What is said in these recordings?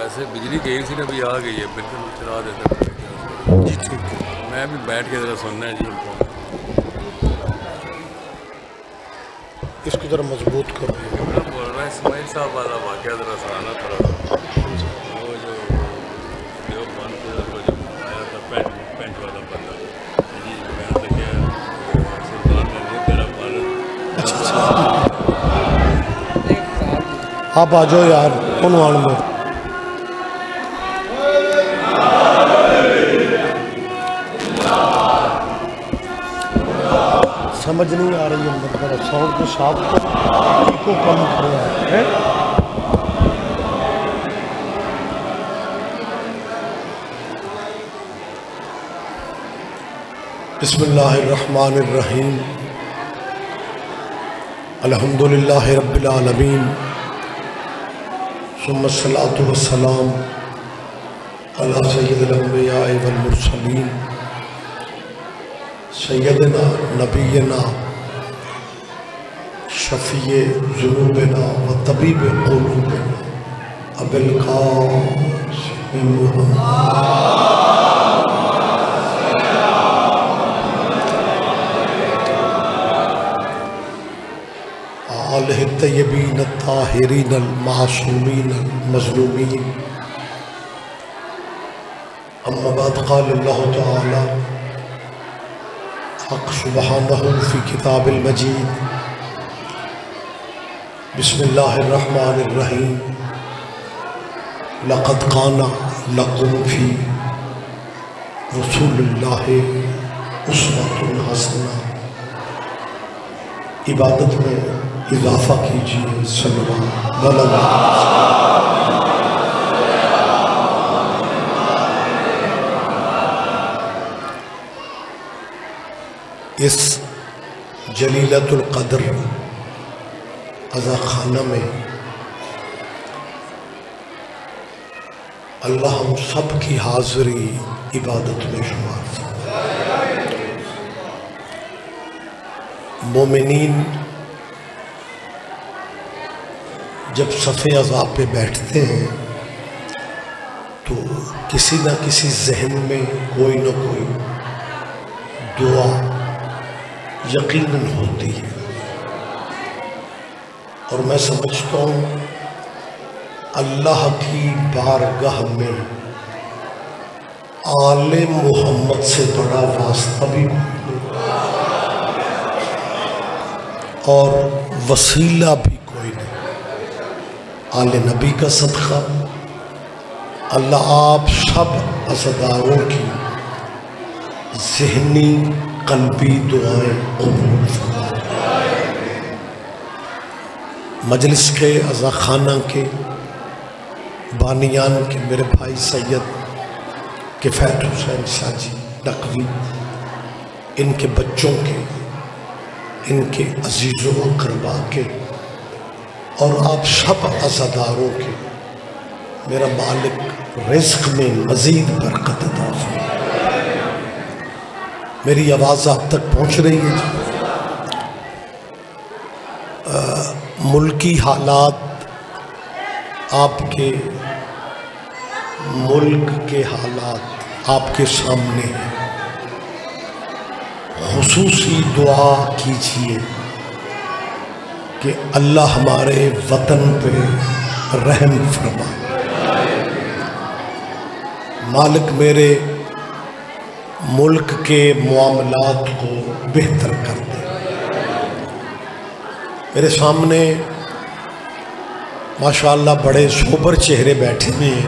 ویسے بجلی گئی تھی نا ابھی آ گئی ہے بالکل چلا دیتا جی ٹھیک ہے میں بھی بیٹھ کے ذرا سننا ہے جی اس کو ذرا مضبوط کرو کمرہ بول رہا ہے اسماعیل صاحب والا واقعہ ذرا سنانا تھوڑا وہ جو بند وہ جو آیا تھا پینٹ والا بندہ جی میں نے کیا سلطان محمود تیرا پالن آپ آ جاؤ یار عنوان میں سمجھ نہیں آ رہی اندر ذرا ساؤنڈ کو صاف کو کم کرنا ہے بسم اللہ الرحمن الرحیم الحمدللہ رب العالمین ثم الصلاة والسلام علی سید الانبیاء والمرسلین سیدنا نبینا شفیع ذنوبنا و طبیب قلوبنا ابی القاسم محمد آلہ الطیبین الطاہرین المعصومین المظلومین اما بعد قال اللہ تعالی حق سبحانہ فی کتاب المجید بسم اللہ الرحمن الرحیم لقد کان لکم فی رسول اللہ اسوۃ حسنہ عبادت میں اضافہ کیجیے صلوات اس جلیلۃ القدر عزا خانہ میں اللہ ہم سب کی حاضری عبادت میں شمار فرمائے۔ مومنین جب صف عزا پہ بیٹھتے ہیں تو کسی نہ کسی ذہن میں کوئی نہ کوئی دعا یقیناً ہوتی ہے اور میں سمجھتا ہوں اللہ کی بارگاہ میں آل محمد سے بڑا واسطہ بھی اور وسیلہ بھی کوئی نہیں۔ آل نبی کا صدقہ اللہ آپ سب عزاداروں کی ذہنی قلبی دعائیں قبول فرمائے۔ مجلس کے عزا خانہ کے بانیان کے میرے بھائی سید کفایت حسین شاہ جی نقوی، ان کے بچوں کے، ان کے عزیز و اقربا کے اور آپ سب عزاداروں کے میرا مالک رزق میں مزید برکت عطا فرمائے۔ میری آواز آپ تک پہنچ رہی ہے جی؟ ملکی حالات آپ کے ملک کے حالات آپ کے سامنے ہیں۔ خصوصی دعا کیجیے کہ اللہ ہمارے وطن پہ رحم فرمائے، مالک میرے ملک کے معاملات کو بہتر کر دے۔ میرے سامنے ماشاءاللہ بڑے سوبر چہرے بیٹھے ہیں،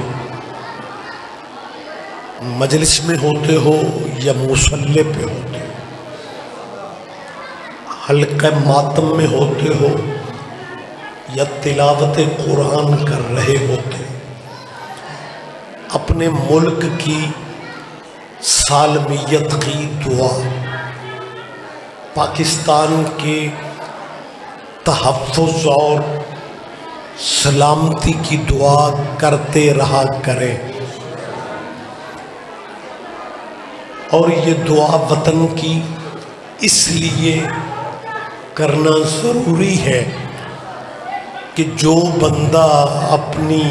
مجلس میں ہوتے ہو یا مصلی پہ ہوتے ہو، حلقہ ماتم میں ہوتے ہو یا تلاوت قرآن کر رہے ہوتے ہو، اپنے ملک کی سالمیت کی دعا، پاکستان کے تحفظ اور سلامتی کی دعا کرتے رہا کریں۔ اور یہ دعا وطن کی اس لیے کرنا ضروری ہے کہ جو بندہ اپنی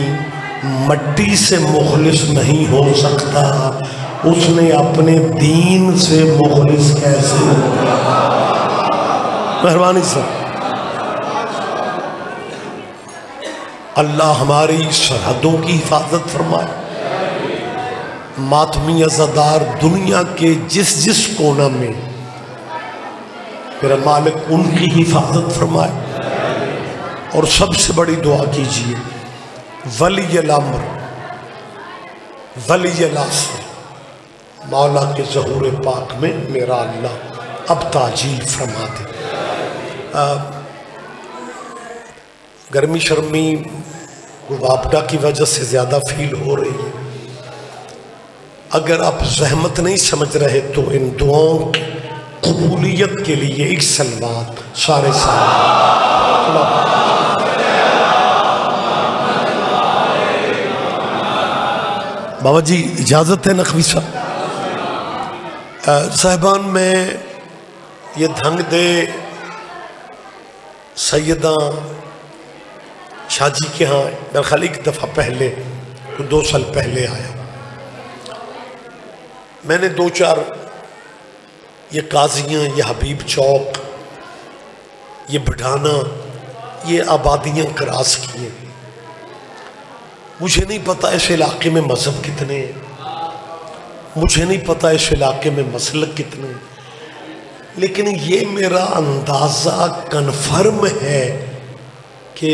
مٹی سے مخلص نہیں ہو سکتا، اس نے اپنے دین سے مخلص کیسے ہوگا؟ مہربانی سے اللہ ہماری سرحدوں کی حفاظت فرمائے، ماتمی عزادار دنیا کے جس جس کونا میں میرا مالک ان کی حفاظت فرمائے، اور سب سے بڑی دعا کیجئے ولی الامر ولی العصر مولا کے ظہور پاک میں میرا اللہ اب تاجیل فرما دے۔ گرمی شرمی وابڈا کی وجہ سے زیادہ فیل ہو رہی ہے، اگر آپ زحمت نہیں سمجھ رہے تو ان دعاؤں کی قبولیت کے لیے ایک سلوات سارے بابا جی اجازت ہے نقوی صاحبان، میں یہ دھنگ دے سیدہ شاہ جی کے ہاں میرا خیال ایک دفعہ پہلے 2 سال پہلے آیا، میں نے 2-4 یہ قاضیاں، یہ حبیب چوک، یہ بڑھانا، یہ آبادیاں کراس کیے۔ مجھے نہیں پتا اس علاقے میں مذہب کتنے ہیں، مجھے نہیں پتا اس علاقے میں مسلک کتنے ہیں، لیکن یہ میرا اندازہ کنفرم ہے کہ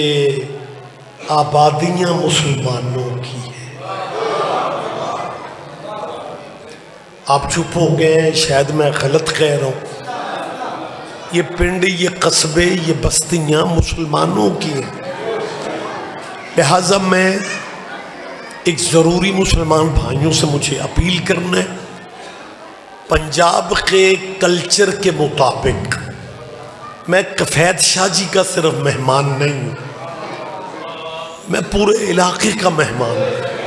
آبادیاں مسلمانوں کی ہیں۔ آپ چپ ہو گئے ہیں، شاید میں غلط کہہ رہا ہوں، یہ پنڈ، یہ قصبے، یہ بستیاں مسلمانوں کی ہیں۔ لہٰذا میں ایک ضروری مسلمان بھائیوں سے مجھے اپیل کرنا ہے، پنجاب کے کلچر کے مطابق میں کفیت شاہ جی کا صرف مہمان نہیں ہوں، میں پورے علاقے کا مہمان ہوں۔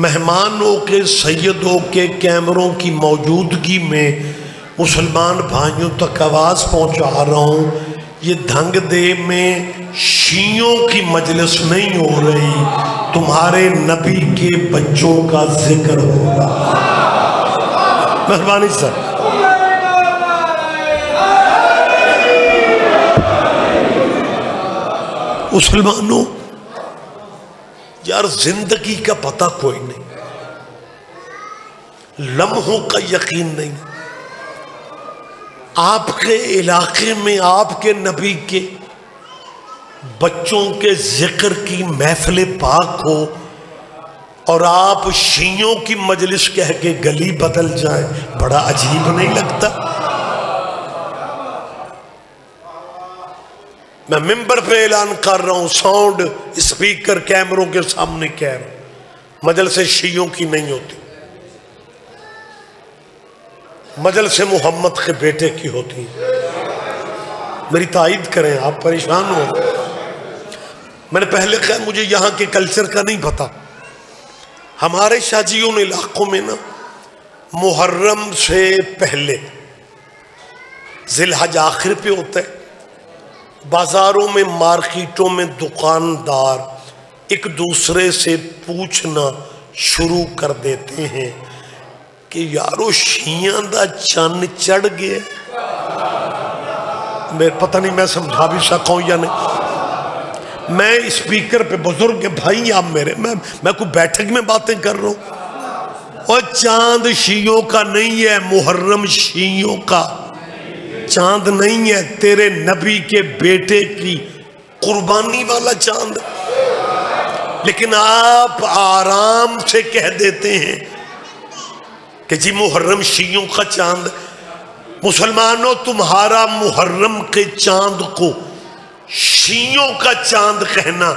مہمان ہو کے، سید ہو کے، کیمروں کی موجودگی میں مسلمان بھائیوں تک آواز پہنچا رہا ہوں، یہ دھنگ دے میں شیعوں کی مجلس نہیں ہو رہی، تمہارے نبی کے بچوں کا ذکر ہو رہا۔ مہربانی سر مسلمانوں، یار زندگی کا پتہ کوئی نہیں، لمحوں کا یقین نہیں۔ آپ کے علاقے میں آپ کے نبی کے بچوں کے ذکر کی محفل پاک ہو اور آپ شیعوں کی مجلس کہہ کے گلی بدل جائیں، بڑا عجیب نہیں لگتا؟ میں ممبر پہ اعلان کر رہا ہوں، ساؤنڈ اسپیکر کیمروں کے سامنے کہہ رہا ہوں، مجلس شیعوں کی نہیں ہوتی، مجلس محمد کے بیٹے کی ہوتی۔ میری تائید کریں، آپ پریشان ہو۔ میں نے پہلے کہا مجھے یہاں کے کلچر کا نہیں پتا، ہمارے شاجیوں علاقوں میں نا محرم سے پہلے ذی الحج آخر پہ ہوتا ہے، بازاروں میں، مارکیٹوں میں دکاندار ایک دوسرے سے پوچھنا شروع کر دیتے ہیں کہ یارو شیعہ دا چن چڑھ گئے۔ میں پتہ نہیں میں سمجھا بھی سکا ہوں یا نہیں۔ میں اسپیکر پہ بزرگ بھائی آپ میرے، میں کوئی بیٹھک میں باتیں کر رہا ہوں، اور چاند شیعوں کا نہیں ہے، محرم شیعوں کا چاند نہیں ہے، تیرے نبی کے بیٹے کی قربانی والا چاند۔ لیکن آپ آرام سے کہہ دیتے ہیں کہ جی محرم شیعوں کا چاند۔ مسلمانوں، تمہارا محرم کے چاند کو شیعوں کا چاند کہنا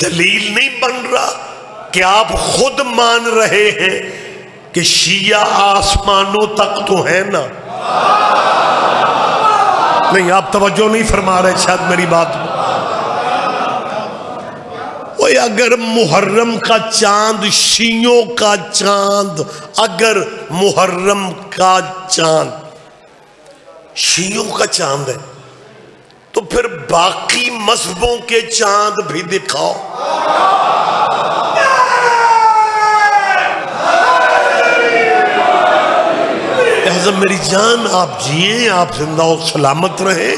دلیل نہیں بن رہا کہ آپ خود مان رہے ہیں کہ شیعہ آسمانوں تک تو ہے نا؟ نہیں، آپ توجہ نہیں فرما رہے شاید میری بات میں۔ اگر محرم کا چاند شیعوں کا چاند، اگر محرم کا چاند شیعوں کا چاند ہے تو پھر باقی مذہبوں کے چاند بھی دکھاؤ۔ لہذا میری جان آپ جئیں، آپ زندہ و سلامت رہیں.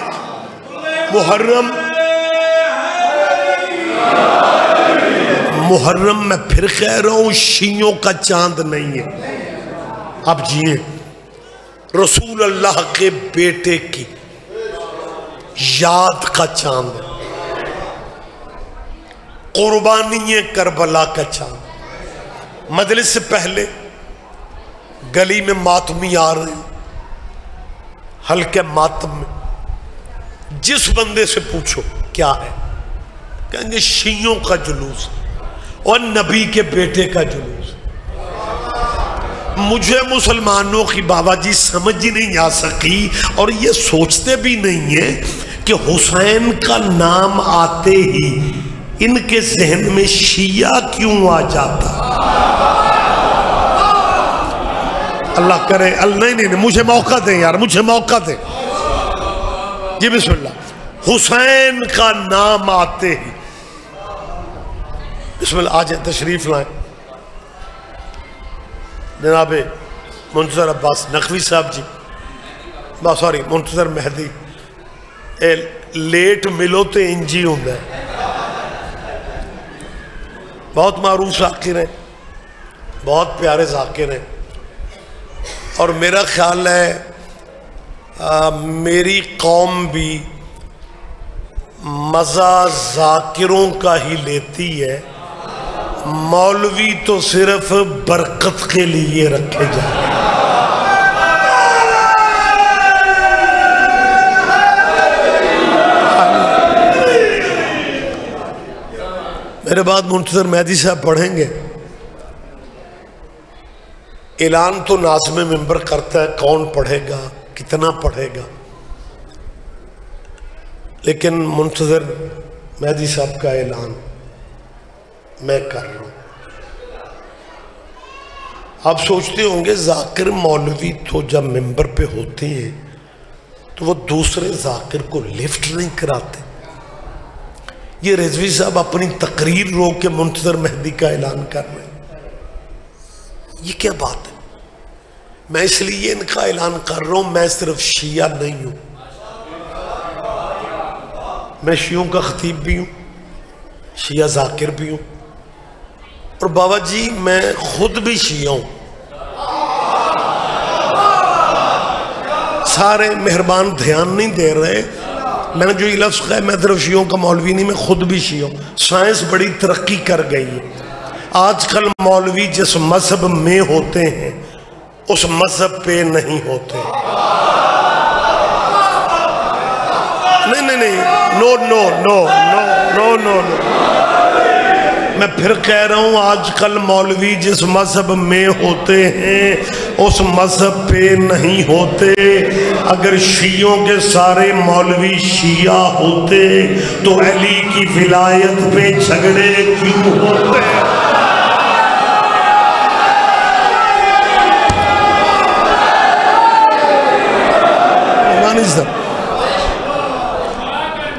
محرم میں پھر کہہ رہا ہوں شیعوں کا چاند نہیں ہے. آپ جئیں. رسول اللہ کے بیٹے کی یاد کا چاند ہے. قربانی کربلا کا چاند. مجلس سے پہلے گلی میں ماتمی آ رہے ہیں، ہلکے ماتم میں جس بندے سے پوچھو کیا ہے، کہیں گے شیعوں کا جلوس اور نبی کے بیٹے کا جلوس. مجھے مسلمانوں کی بابا جی سمجھ ہی نہیں آ سکی، اور یہ سوچتے بھی نہیں ہیں کہ حسین کا نام آتے ہی ان کے ذہن میں شیعہ کیوں آ جاتا. اللہ کرے نہیں مجھے موقع دیں یار، مجھے موقع دیں. جی بسم اللہ. حسین کا نام آتے ہی بسم اللہ. آج تشریف لائیں جناب منتظر عباس نقوی صاحب جی، سوری منتظر مہدی. لیٹ ملو تو انجی ہوں گے. بہت معروف ذاکر ہیں، بہت پیارے ذاکر ہیں، اور میرا خیال ہے میری قوم بھی مزہ ذاکروں کا ہی لیتی ہے. مولوی تو صرف برکت کے لیے رکھے جائیں. میرے بعد منتظر مہدی صاحب پڑھیں گے. اعلان تو ناظم منبر کرتا ہے کون پڑھے گا کتنا پڑھے گا، لیکن منتظر مہدی صاحب کا اعلان میں کر رہا ہوں. آپ سوچتے ہوں گے ذاکر مولوی تو جب منبر پہ ہوتے ہیں تو وہ دوسرے ذاکر کو لفٹ نہیں کراتے. یہ رضوی صاحب اپنی تقریر رو کے منتظر مہدی کا اعلان کر رہے ہیں. یہ کیا بات ہے؟ میں اس لیے ان کا اعلان کر رہا ہوں، میں صرف شیعہ نہیں ہوں، میں شیعوں کا خطیب بھی ہوں، شیعہ ذاکر بھی ہوں، اور بابا جی میں خود بھی شیعہ ہوں. سارے مہربان دھیان نہیں دے رہے. میں نے جو یہ لفظ کہا ہے میں صرف شیعوں کا مولوی نہیں، میں خود بھی شیعہ ہوں. سائنس بڑی ترقی کر گئی ہے. آج کل مولوی جس مذہب میں ہوتے ہیں اس مذہب پہ نہیں ہوتے. نہیں نو نو نو نو نو نو میں پھر کہہ رہا ہوں آج کل مولوی جس مذہب میں ہوتے ہیں اس مذہب پہ نہیں ہوتے. اگر شیعوں کے سارے مولوی شیعہ ہوتے تو علی کی ولایت پہ جھگڑے کیوں ہوتے؟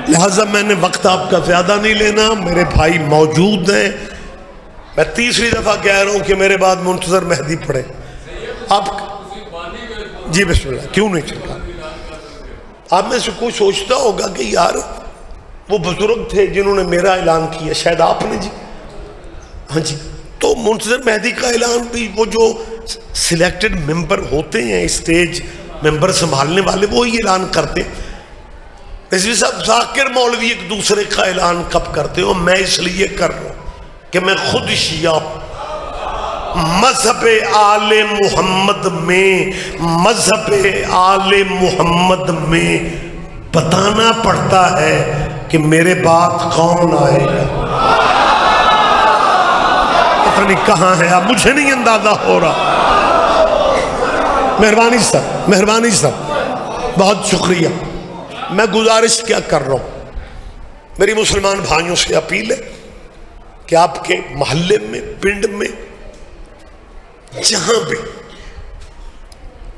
لہذا میں نے وقت آپ کا زیادہ نہیں لینا. میرے بھائی موجود ہیں. میں تیسری دفعہ کہہ رہا ہوں کہ میرے بعد منتظر مہدی پڑھے. آپ جی بسم اللہ. کیوں نہیں چل رہا؟ آپ میں سے کوئی سوچتا ہوگا کہ یار وہ بزرگ تھے جنہوں نے میرا اعلان کیا، شاید آپ نے. جی ہاں جی. تو منتظر مہدی کا اعلان بھی وہ جو سلیکٹڈ ممبر ہوتے ہیں، اسٹیج ممبر سنبھالنے والے، وہی اعلان کرتے. رضوی صاحب ذاکر مولوی ایک دوسرے کا اعلان کب کرتے ہو؟ میں اس لیے کر رہا ہوں کہ میں خود شیعہ ہوں. مذہب آل محمد میں بتانا پڑتا ہے کہ میرے بعد کون آئے گا. پتہ نہیں کہاں ہے، اب مجھے نہیں اندازہ ہو رہا. مہربانی صاحب بہت شکریہ. میں گزارش کیا کر رہا ہوں، میری مسلمان بھائیوں سے اپیل ہے کہ آپ کے محلے میں، پنڈ میں، جہاں بھی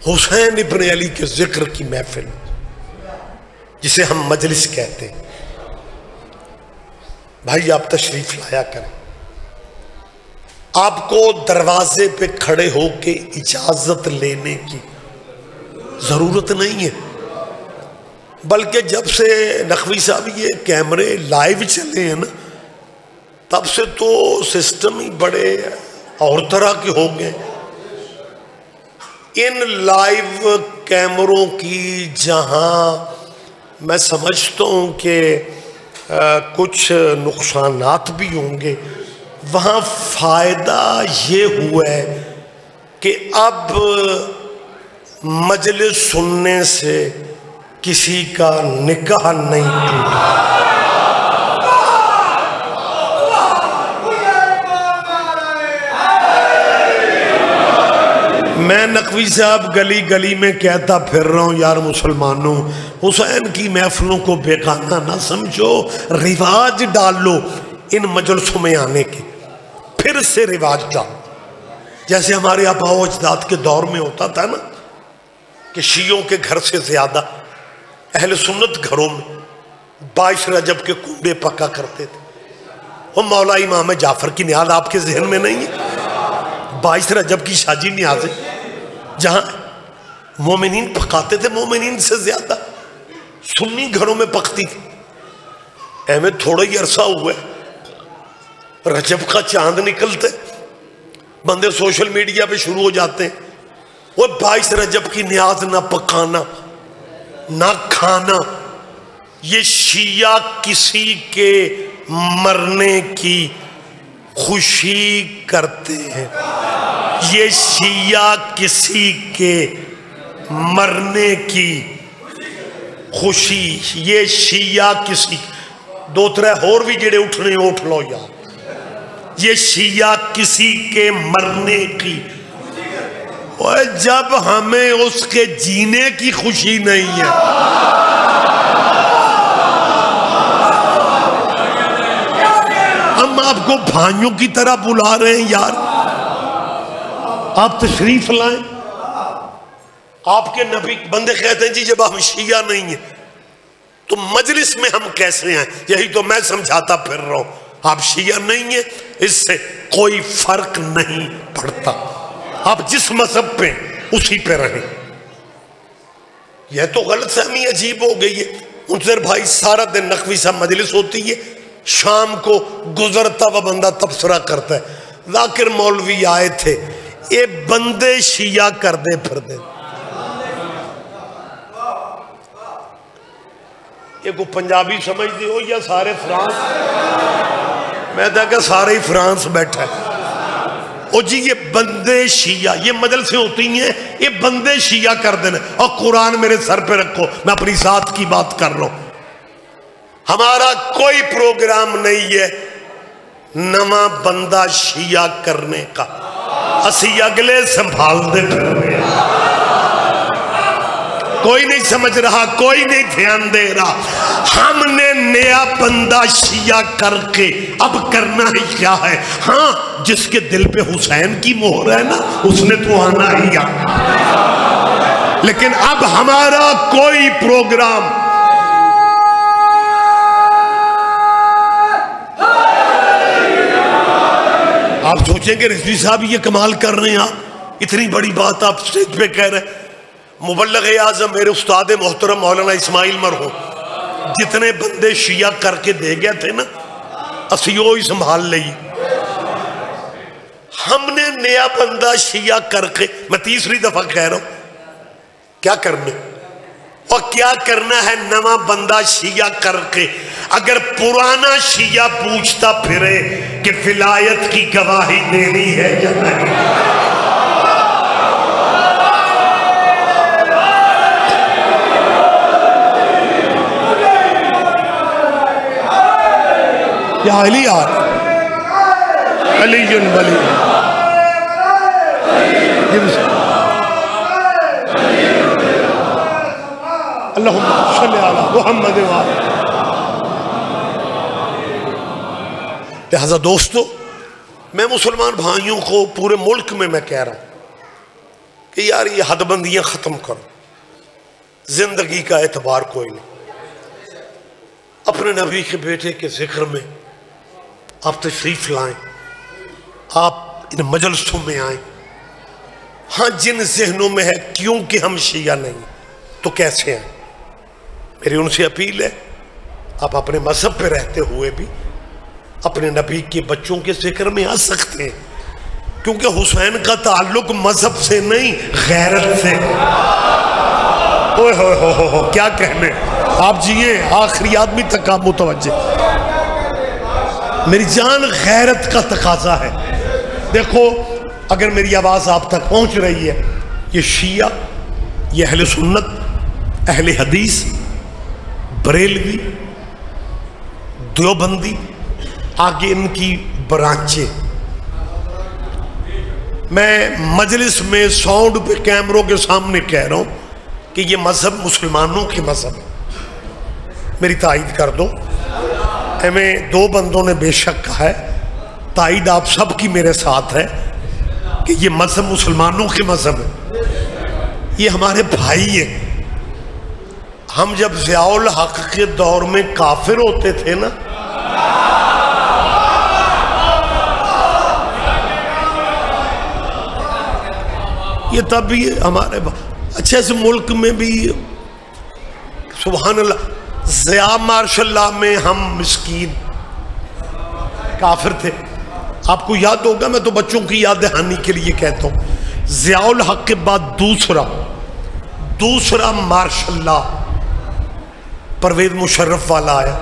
حسین ابن علی کے ذکر کی محفل جسے ہم مجلس کہتے ہیں، بھائی آپ تشریف لایا کریں. آپ کو دروازے پہ کھڑے ہو کے اجازت لینے کی ضرورت نہیں ہے، بلکہ جب سے نقوی صاحب یہ کیمرے لائیو چلے ہیں نا، تب سے تو سسٹم ہی بڑے اور طرح کے ہو گئے. ان لائیو کیمروں کی جہاں میں سمجھتا ہوں کہ کچھ نقصانات بھی ہوں گے، وہاں فائدہ یہ ہوا ہے کہ اب مجلس سننے سے کسی کا نکاح نہیں ٹوٹا. میں نقوی صاحب گلی گلی میں کہتا پھر رہا ہوں، یار مسلمانوں، حسین کی محفلوں کو بیگانہ نہ سمجھو، رواج ڈال لو ان مجلسوں میں آنے کے، پھر سے رواج ڈال. جیسے ہمارے آباء و اجداد کے دور میں ہوتا تھا نا کہ شیعوں کے گھر سے زیادہ اہل سنت گھروں میں 22 رجب کے کنڈے پکا کرتے تھے. وہ مولا امام جعفر کی نیاز آپ کے ذہن میں نہیں ہے؟ 22 رجب کی شاجی نیازیں جہاں مومنین پکاتے تھے، مومنین سے زیادہ سنی گھروں میں پکتی تھی. احمد تھوڑا ہی عرصہ ہوا ہے، رجب کا چاند نکلتے بندے سوشل میڈیا پہ شروع ہو جاتے ہیں، وہ 22 رجب کی نیاز نہ پکانا نہ کھانا. یہ شیعہ کسی کے مرنے کی خوشی کرتے ہیں، یہ شیعہ کسی کے مرنے کی خوشی، یہ شیعہ کسی دو ترے اور بھی جڑے اٹھنے اٹھ لو یار، یہ شیعہ کسی کے مرنے کی، جب ہمیں اس کے جینے کی خوشی نہیں ہے. ہم آپ کو بھائیوں کی طرح بلا رہے ہیں یار، آپ تشریف لائیں. آپ کے نبی بندے کہتے ہیں جی جب ہم شیعہ نہیں ہیں تو مجلس میں ہم کیسے ہیں؟ یہی تو میں سمجھاتا پھر رہا ہوں. آپ شیعہ نہیں ہیں، اس سے کوئی فرق نہیں پڑتا، آپ جس مذہب پہ اسی پہ رہیں. یہ تو غلط فہمی عجیب ہو گئی ہے. منتظر بھائی سارا دن نقوی صاحب مجلس ہوتی ہے، شام کو گزرتا ہوا بندہ تبصرہ کرتا ہے. ذاکر مولوی آئے تھے، یہ بندے شیعہ کر دے پھر دے. یہ کو پنجابی سمجھتے ہو یا سارے فرانس؟ میں کہا کہ سارے ہی فرانس بیٹھا ہے. اور جی یہ بندے شیعہ، یہ مجلسیں ہوتی ہیں، یہ بندے شیعہ کر دینا. اور قرآن میرے سر پہ رکھو، میں اپنی ذات کی بات کر رہا ہوں. ہمارا کوئی پروگرام نہیں ہے نواں بندہ شیعہ کرنے کا، اسی اگلے سنبھال دے پھر رہے ہیں. کوئی نہیں سمجھ رہا، کوئی نہیں دھیان دے رہا. ہم نے نیا بندہ شیعہ کر کے اب کرنا ہی کیا ہے؟ ہاں جس کے دل پہ حسین کی مہر ہے نا، اس نے تو آنا ہی آنا. لیکن اب ہمارا کوئی پروگرام آپ سوچیں گے رضوی صاحب یہ کمال کر رہے ہیں، آپ اتنی بڑی بات آپ سٹیج پہ کہہ رہے ہیں. مبلغ اعظم میرے استاد محترم مولانا اسماعیل مرحوم جتنے بندے شیعہ کر کے دے گئے تھے نا، اسیو ہی سنبھال لئی. ہم نے نیا بندہ شیعہ کر کے، میں تیسری دفعہ کہہ رہا ہوں، کیا کرنا اور کیا کرنا ہے نواں بندہ شیعہ کر کے. اگر پرانا شیعہ پوچھتا پھرے کہ ولایت کی گواہی دینی ہے یا نہیں، یا علی علی ولی اللہم صلی علی محمد وآلہ. لہذا دوستو، میں مسلمان بھائیوں کو پورے ملک میں کہہ رہا ہوں کہ یار یہ حد بندیاں ختم کرو، زندگی کا اعتبار کوئی نہیں. اپنے نبی کے بیٹے کے ذکر میں آپ تشریف لائیں، آپ ان مجلسوں میں آئیں. ہاں جن ذہنوں میں ہے کیونکہ ہم شیعہ نہیں تو کیسے ہیں، میری ان سے اپیل ہے آپ اپنے مذہب پہ رہتے ہوئے بھی اپنے نبی کے بچوں کے ذکر میں آ سکتے ہیں، کیونکہ حسین کا تعلق مذہب سے نہیں غیرت سے۔ اوہ ہو ہو کیا کہنے، آپ جیے آخری آدمی تک آپ متوجہ، میری جان غیرت کا تقاضا ہے۔ دیکھو اگر میری آواز آپ تک پہنچ رہی ہے، یہ شیعہ، یہ اہل سنت، اہل حدیث، بریلوی، دیوبندی، آگے ان کی برانچیں، میں مجلس میں ساؤنڈ پہ کیمروں کے سامنے کہہ رہا ہوں کہ یہ مذہب مسلمانوں کے مذہب ہے، میری تائید کر دو۔ ہمیں دو بندوں نے بے شک کہا ہے، تائید آپ سب کی میرے ساتھ ہے کہ یہ مذہب مسلمانوں کے مذہب ہے، یہ ہمارے بھائی ہیں۔ ہم جب ضیاء الحق کے دور میں کافر ہوتے تھے نا، یہ تب بھی ہمارے اچھے اس ملک میں بھی سبحان اللہ ضیاء مارشل اللہ میں ہم مسکین کافر تھے۔ آپ کو یاد ہوگا، میں تو بچوں کی یاد دہانی کے لیے کہتا ہوں، ضیاء الحق کے بعد دوسرا مارشل اللہ پرویز مشرف والا آیا۔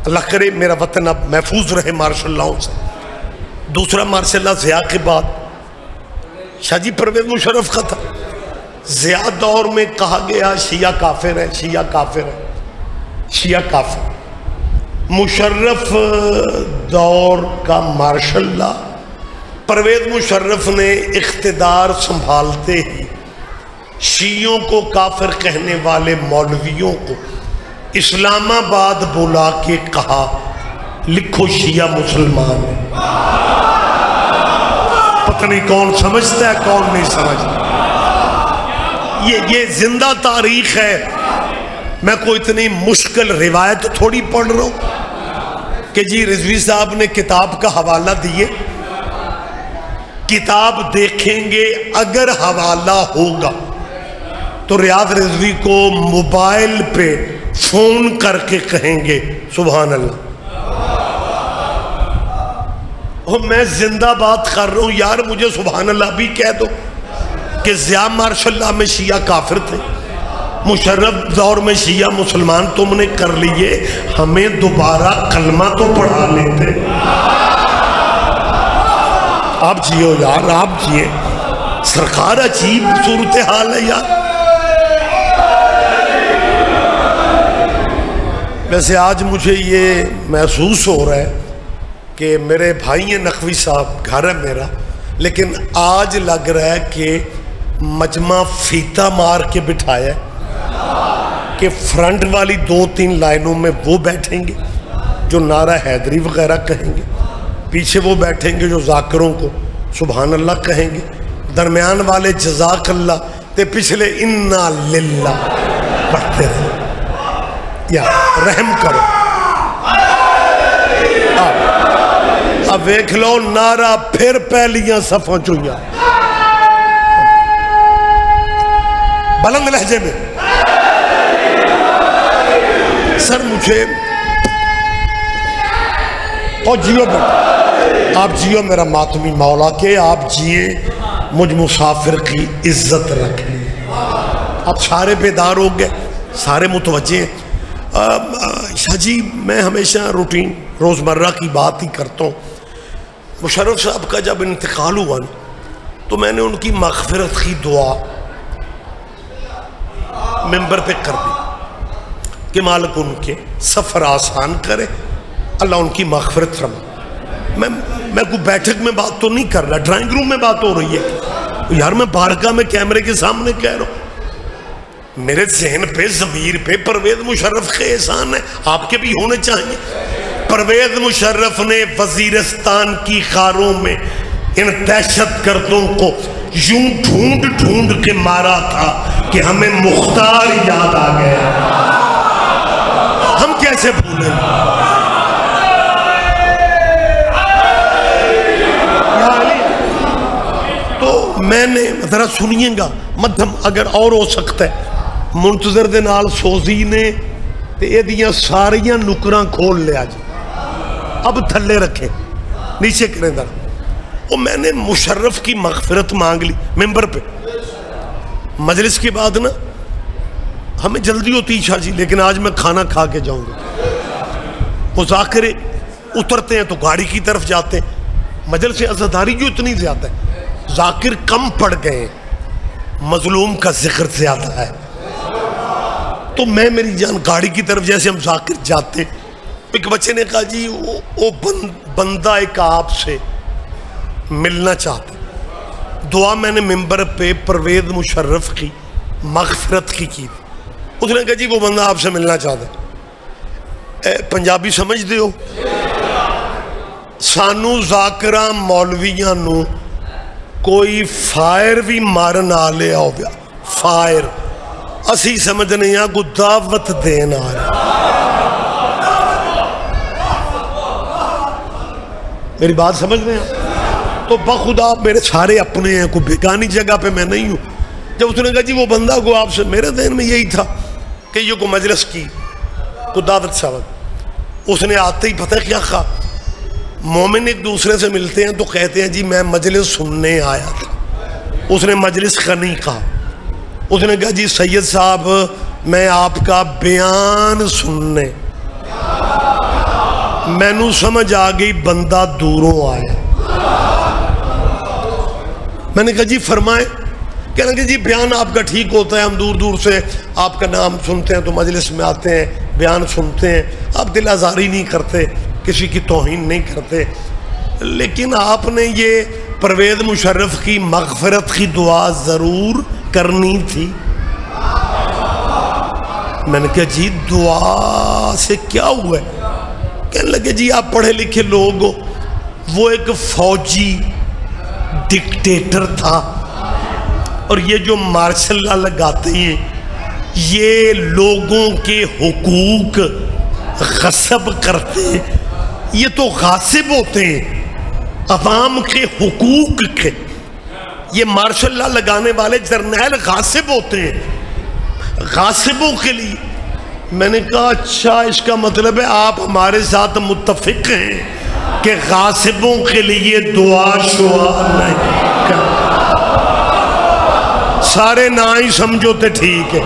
اللہ کرے میرا وطن اب محفوظ رہے مارشل اللہوں سے۔ دوسرا مارشل اللہ ضیاء کے بعد شاہ جی پرویز مشرف کا تھا۔ ضیاء دور میں کہا گیا شیعہ کافر ہے، شیعہ کافر ہے، شیعہ کافر۔ مشرف دور کا مارشل اللہ پرویز مشرف نے اقتدار سنبھالتے ہی شیعوں کو کافر کہنے والے مولویوں کو اسلام آباد بلا کے کہا لکھو شیعہ مسلمان ہے۔ پتہ نہیں کون سمجھتا ہے کون نہیں سمجھتا، یہ زندہ تاریخ ہے۔ میں کوئی اتنی مشکل روایت تھوڑی پڑھ رہا ہوں کہ جی رضوی صاحب نے کتاب کا حوالہ دیے، کتاب دیکھیں گے، اگر حوالہ ہوگا تو ریاض رضوی کو موبائل پہ فون کر کے کہیں گے سبحان اللہ۔ اور میں زندہ بات کر رہا ہوں یار، مجھے سبحان اللہ بھی کہہ دو کہ ضیاء مارشل اللہ میں شیعہ کافر تھے، مشرف دور میں شیعہ مسلمان تم نے کر لیے، ہمیں دوبارہ کلمہ تو پڑھا لیتے۔ آپ جیو یار، آپ جیے، سرکار عجیب صورتحال ہے یار۔ ویسے آج مجھے یہ محسوس ہو رہا ہے کہ میرے بھائی ہیں نقوی صاحب، گھر ہے میرا، لیکن آج لگ رہا ہے کہ مجمع فیتا مار کے بٹھایا ہے کہ فرنٹ والی 2-3 لائنوں میں وہ بیٹھیں گے جو نعرہ حیدری وغیرہ کہیں گے، پیچھے وہ بیٹھیں گے جو ذاکروں کو سبحان اللہ کہیں گے، درمیان والے جزاک اللہ، تے پچھلے انا للہ پڑھتے رہے۔ یا رحم کرو، اب ویکھ لو نعرہ پھر پہلیاں صفوں چوئیاں بلند لہجے میں۔ سر مجھے اور جیو بیٹا، آپ جیو میرا ماتمی مولا کے، آپ جیے، مجھ مسافر کی عزت رکھ لی۔ آپ سارے بیدار ہو گئے، سارے متوجہ ہیں۔ شاہ جی میں ہمیشہ روٹین روزمرہ کی بات ہی کرتا ہوں۔ مشرف صاحب کا جب انتقال ہوا نا تو میں نے ان کی مغفرت کی دعا ممبر پہ کر دی کہ مالک ان کے سفر آسان کرے، اللہ ان کی مغفرت فرمائے۔ میں کوئی بیٹھک میں بات تو نہیں کر رہا، ڈرائنگ روم میں بات ہو رہی ہے یار، میں بارگاہ میں کیمرے کے سامنے کہہ رہا ہوں۔ میرے ذہن پہ ضمیر پہ پرویز مشرف کے احسان ہے، آپ کے بھی ہونے چاہیے۔ پرویز مشرف نے وزیرستان کی خاروں میں ان دہشت گردوں کو یوں ڈھونڈ ڈھونڈ کے مارا تھا کہ ہمیں مختار یاد آ گیا، ہم کیسے بھولیں۔ تو میں نے ذرا سنیے گا مدھم اگر اور ہو سکتا ہے منتظر دے نال سوزی نے تے اے دیاں ساریاں نکراں کھول لیا جی اب تھلے رکھے نیچے کریں ذرا وہ میں نے مشرف کی مغفرت مانگ لی ممبر پہ مجلس کے بعد نا ہمیں جلدی ہوتی شاہ جی لیکن آج میں کھانا کھا کے جاؤں گا وہ ذاکرے اترتے ہیں تو گاڑی کی طرف جاتے ہیں مجلس عزاداری جو اتنی زیادہ ہے ذاکر کم پڑ گئے ہیں مظلوم کا ذکر زیادہ ہے تو میں میری جان گاڑی کی طرف جیسے ہم ذاکر جاتے ایک بچے نے کہا جی وہ بندہ ایک آپ سے ملنا چاہتے دعا میں نے ممبر پہ پرویز مشرف کی مغفرت کی تھی اس نے کہا جی وہ بندہ آپ سے ملنا چاہتا پنجابی سمجھ دے ہو سانو ذاکراں مولویاں نو کوئی فائر بھی مارن آ لیا ہو گیا فائر اسی سمجھنے ہیں کو دعوت دین آ رہا میری بات سمجھ رہے ہیں تو بخدا میرے سارے اپنے ہیں کوئی بیگانی جگہ پہ میں نہیں ہوں جب اس نے کہا جی وہ بندہ کو آپ سے میرے ذہن میں یہی تھا کہ یہ کو مجلس کی کو دعوت سبق اس نے آتے ہی پتہ کیا کہا مومن ایک دوسرے سے ملتے ہیں تو کہتے ہیں جی میں مجلس سننے آیا تھا اس نے مجلس کا نہیں کہا اس نے کہا جی سید صاحب میں آپ کا بیان سننے میں نو سمجھ آ گئی بندہ دوروں آیا میں نے کہا جی فرمائے کہنا کہ جی بیان آپ کا ٹھیک ہوتا ہے ہم دور دور سے آپ کا نام سنتے ہیں تو مجلس میں آتے ہیں بیان سنتے ہیں آپ دل آزاری نہیں کرتے کسی کی توہین نہیں کرتے لیکن آپ نے یہ پرویز مشرف کی مغفرت کی دعا ضرور کرنی تھی میں نے کہا جی دعا سے کیا ہوا ہے کہنے لگے جی آپ پڑھے لکھے لوگ ہو وہ ایک فوجی ڈکٹیٹر تھا اور یہ جو مارشل لا لگاتے ہیں یہ لوگوں کے حقوق غصب کرتے ہیں یہ تو غاصب ہوتے ہیں عوام کے حقوق کے یہ مارشل لا لگانے والے جرنیل غاصب ہوتے ہیں غاصبوں کے لیے میں نے کہا اچھا اس کا مطلب ہے آپ ہمارے ساتھ متفق ہیں کہ غاصبوں کے لیے دعا شعا نہیں سارے نہ ہی سمجھوتے ٹھیک ہے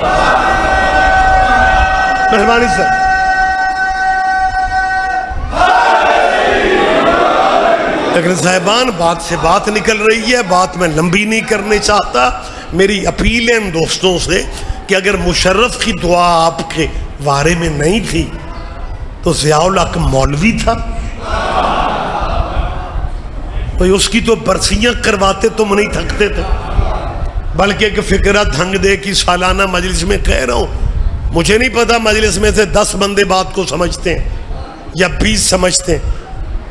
مہربانی سر لیکن صاحبان بات سے بات نکل رہی ہے بات میں لمبی نہیں کرنے چاہتا میری اپیل ہے ان دوستوں سے کہ اگر مشرف کی دعا آپ کے بارے میں نہیں تھی تو ضیاء الحق مولوی تھا بھئی اس کی تو برسیاں کرواتے تم نہیں تھکتے تھے بلکہ ایک فکرہ دھنگ دے کی سالانہ مجلس میں کہہ رہا ہوں مجھے نہیں پتا مجلس میں سے 10 بندے بات کو سمجھتے ہیں یا 20 سمجھتے ہیں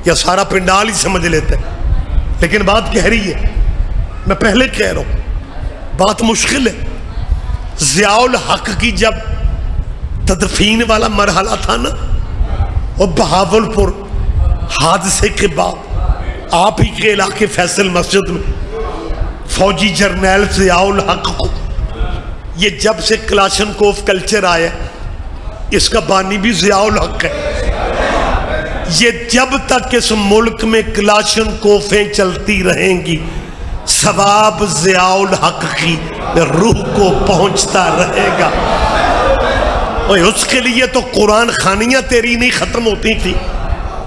یا سارا پنڈال ہی سمجھ لیتے ہیں لیکن بات کہہ رہی ہے میں پہلے کہہ رہا ہوں بات مشکل ہے ضیاء الحق کی جب تدفین والا مرحلہ تھا نا اور بہاولپور حادثے کے بعد آپ ہی کے علاقے فیصل مسجد میں فوجی جرنیل ضیاء الحق کو یہ جب سے کلاشن کوف کلچر آیا اس کا بانی بھی ضیاء الحق ہے یہ جب تک اس ملک میں کلاشن کوفیں چلتی رہیں گی ثواب ضیاء الحق کی روح کو پہنچتا رہے گا اس کے لیے تو قرآن خانیاں تیری نہیں ختم ہوتی تھی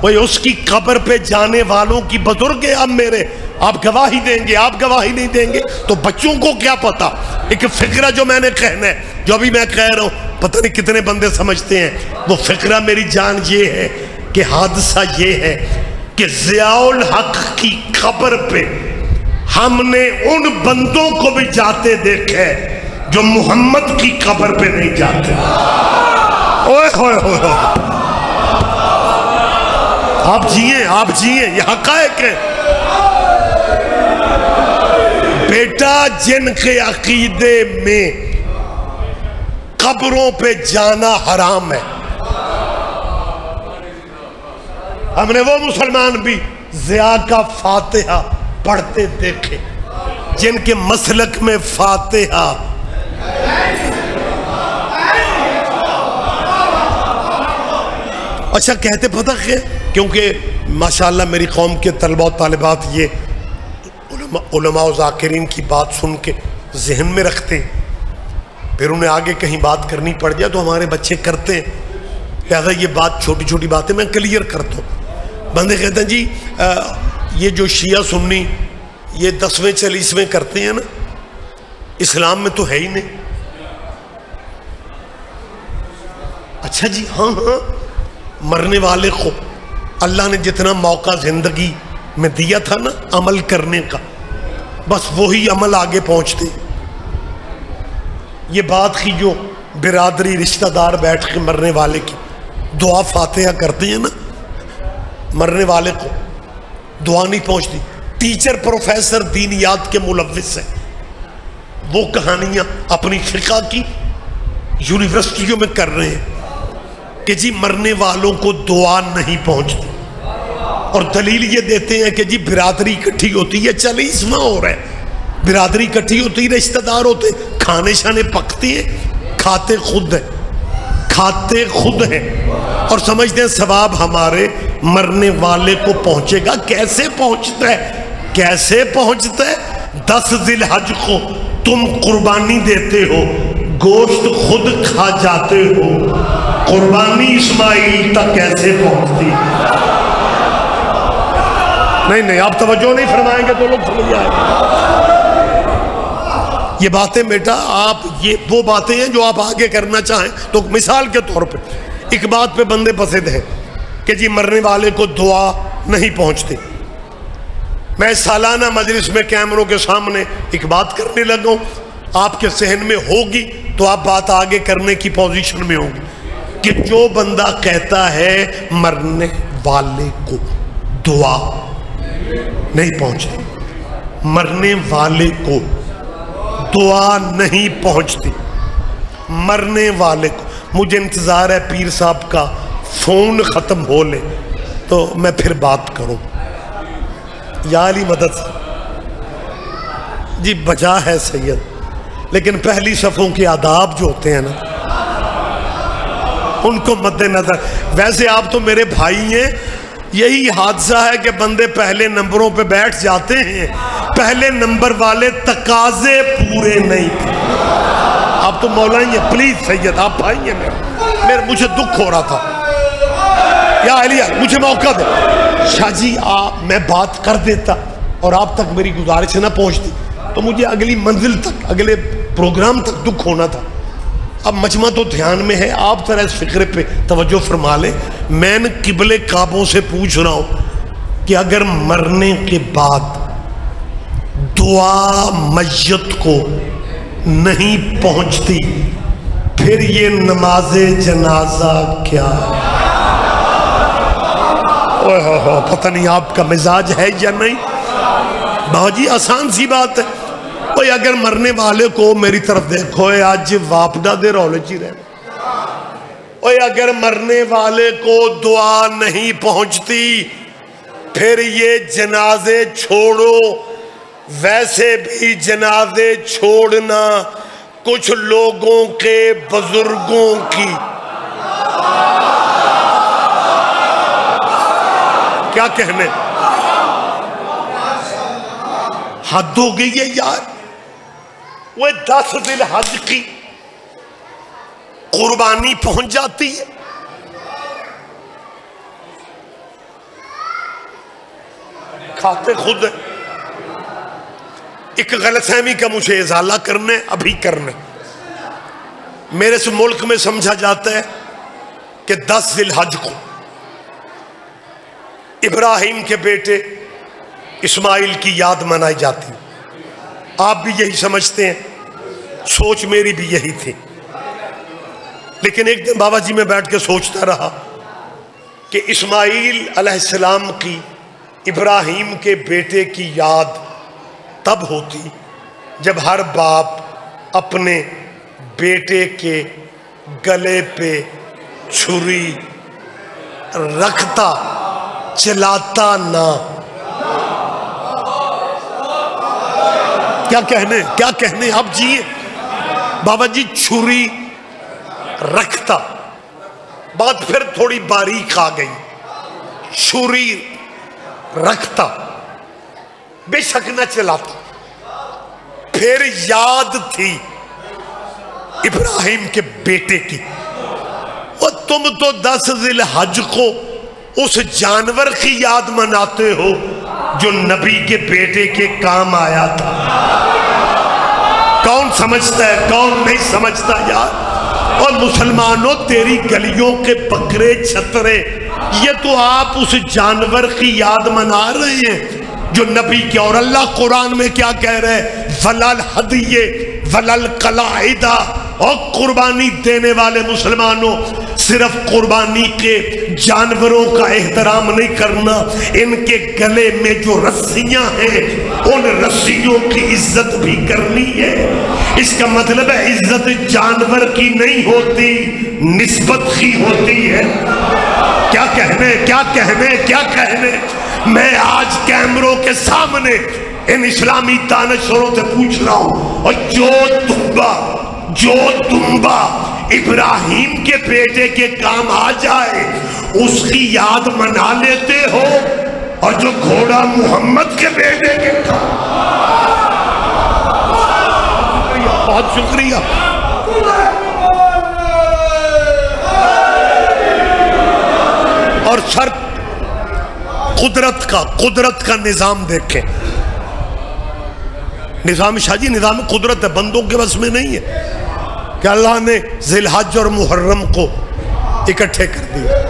اس کی قبر پہ جانے والوں کی بزرگ ہے اب میرے آپ گواہی دیں گے آپ گواہی نہیں دیں گے تو بچوں کو کیا پتا ایک فکرہ جو میں نے کہنا ہے جو ابھی میں کہہ رہا ہوں پتہ نہیں کتنے بندے سمجھتے ہیں وہ فکرہ میری جان یہ ہے کہ حادثہ یہ ہے کہ ضیاء الحق کی قبر پہ ہم نے ان بندوں کو بھی جاتے دیکھے جو محمد کی قبر پہ نہیں جاتے اوہ ہوئے ہوئے آپ جیئیں یہ حقائق ہے بیٹا جن کے عقیدے میں قبروں پہ جانا حرام ہے ہم نے وہ مسلمان بھی ضیاء کا فاتحہ پڑھتے دیکھے جن کے مسلک میں فاتحہ اچھا کہتے پتہ ہے کیونکہ ماشاءاللہ میری قوم کے طلبہ و طالبات یہ علماء و ذاکرین کی بات سن کے ذہن میں رکھتے ہیں، پھر انہیں آگے کہیں بات کرنی پڑ جائے تو ہمارے بچے کرتے ہیں، لہذا یہ بات چھوٹی چھوٹی باتیں میں کلیئر کرتا ہوں۔ بندے کہتے ہیں جی یہ جو شیعہ سنی یہ 10ویں 40ویں کرتے ہیں نا، اسلام میں تو ہے ہی نہیں۔ اچھا جی ہاں ہاں، مرنے والے کو اللہ نے جتنا موقع زندگی میں دیا تھا نا عمل کرنے کا، بس وہی عمل آگے پہنچتے۔ یہ بات کی جو برادری رشتہ دار بیٹھ کے مرنے والے کی دعا فاتحہ کرتے ہیں نا، مرنے والے کو دعا نہیں پہنچتی۔ ٹیچر پروفیسر دینیات کے ملوث ہیں، وہ کہانیاں اپنی فقہ کی یونیورسٹیوں میں کر رہے ہیں کہ جی مرنے والوں کو دعا نہیں پہنچتی، اور دلیل یہ دیتے ہیں کہ جی برادری اکٹھی ہوتی ہے، 40واں ہو رہا ہے، برادری اکٹھی ہوتی ہے، رشتہ دار ہوتے، کھانے شانے پکتے ہیں، کھاتے خود ہیں، کھاتے خود ہیں، اور سمجھتے ہیں ثواب ہمارے مرنے والے کو پہنچے گا۔ کیسے پہنچتا ہے؟ کیسے پہنچتا ہے؟ 10 ذی الحج کو تم قربانی دیتے ہو، گوشت خود کھا جاتے ہو، قربانی اسماعیل تک کیسے پہنچتی؟ نہیں آپ توجہ نہیں فرمائیں گے تو لوگ سمجھ جائیں گے۔ یہ باتیں بیٹا آپ یہ وہ باتیں ہیں جو آپ آگے کرنا چاہیں تو مثال کے طور پہ ایک بات پہ بندے پسند ہیں کہ جی مرنے والے کو دعا نہیں پہنچتی۔ میں سالانہ مجلس میں کیمروں کے سامنے ایک بات کرنے لگا ہوں، آپ کے ذہن میں ہوگی تو آپ بات آگے کرنے کی پوزیشن میں ہوں گی کہ جو بندہ کہتا ہے مرنے والے کو دعا نہیں پہنچتی، مرنے والے کو دعا نہیں پہنچتی، مرنے والے کو، مجھے انتظار ہے پیر صاحب کا فون ختم ہو لے تو میں پھر بات کروں۔ یا علی مدد سے جی بجا ہے سید، لیکن پہلی صفوں کے آداب جو ہوتے ہیں نا ان کو مد نظر، ویسے آپ تو میرے بھائی ہیں، یہی حادثہ ہے کہ بندے پہلے نمبروں پہ بیٹھ جاتے ہیں، پہلے نمبر والے تقاضے پورے نہیں تھے۔ آپ تو مولا ہی ہیں، پلیز سید آپ بھائی ہیں میرے، مجھے دکھ ہو رہا تھا، یا علیہ مجھے موقع دے شاہ جی، میں بات کر دیتا اور آپ تک میری گزارش نہ پہنچتی تو مجھے اگلی منزل تک، اگلے پروگرام تک دکھ ہونا تھا۔ اب مجمع تو دھیان میں ہے، آپ ذرا اس فکرے پہ توجہ فرما لیں۔ میں نے قبلِ کعبوں سے پوچھ رہا ہوں کہ اگر مرنے کے بعد دعا میت کو نہیں پہنچتی پھر یہ نماز جنازہ کیا ہے؟ پتہ نہیں آپ کا مزاج ہے یا نہیں۔ بہت جی آسان سی بات ہے، کوئی اگر مرنے والے کو میری طرف دیکھو آج واپڈا دے رولے چی رہے، اوے اگر مرنے والے کو دعا نہیں پہنچتی پھر یہ جنازے چھوڑو۔ ویسے بھی جنازے چھوڑنا کچھ لوگوں کے بزرگوں کی کیا کہنے، حد ہو گئی ہے یار۔ وہ 10 ذی الحج کی قربانی پہنچ جاتی ہے، کھاتے خود ہیں۔ ایک غلط فہمی کا مجھے ازالہ کرنے ابھی کرنے، میرے اس ملک میں سمجھا جاتا ہے کہ 10 ذی الحج کو ابراہیم کے بیٹے اسماعیل کی یاد منائی جاتی، آپ بھی یہی سمجھتے ہیں، سوچ میری بھی یہی تھی۔ لیکن ایک دن بابا جی میں بیٹھ کے سوچتا رہا کہ اسماعیل علیہ السلام کی ابراہیم کے بیٹے کی یاد تب ہوتی جب ہر باپ اپنے بیٹے کے گلے پہ چھری رکھتا چلاتا نہ۔ کیا کہنے اب جیے بابا جی چھری رکھتا بات پھر تھوڑی باریک آ گئی چھری رکھتا بے شک نہ چلاتا پھر یاد تھی ابراہیم کے بیٹے کی اور تم تو 10 ذی الحج کو اس جانور کی یاد مناتے ہو جو نبی کے بیٹے کے کام آیا تھا کون سمجھتا ہے کون نہیں سمجھتا یار اور مسلمانوں تیری گلیوں کے بکرے چھترے یہ تو آپ اس جانور کی یاد منا رہے ہیں جو نبی کے اور اللہ قرآن میں کیا کہہ رہے ہیں وَلَلْ حَدِيَّ وَلَلْ قَلَائِدَ اور قربانی دینے والے مسلمانوں صرف قربانی کے جانوروں کا احترام نہیں کرنا ان کے گلے میں جو رسیاں ہیں ان رسیوں کی عزت بھی کرنی ہے اس کا مطلب ہے عزت جانور کی نہیں ہوتی نسبت کی ہوتی ہے کیا کہنے میں آج کیمروں کے سامنے ان اسلامی دانشوروں سے پوچھ رہا ہوں اور جو دمبا ابراہیم کے بیٹے کے کام آ جائے اس کی یاد منا لیتے ہو اور جو گھوڑا محمد کے بیٹے کے کام بہت شکریہ اور سر قدرت کا نظام دیکھیں نظام شاہ جی نظام قدرت ہے بندوں کے بس میں نہیں ہے کہ اللہ نے ذی الحج اور محرم کو اکٹھے کر دیا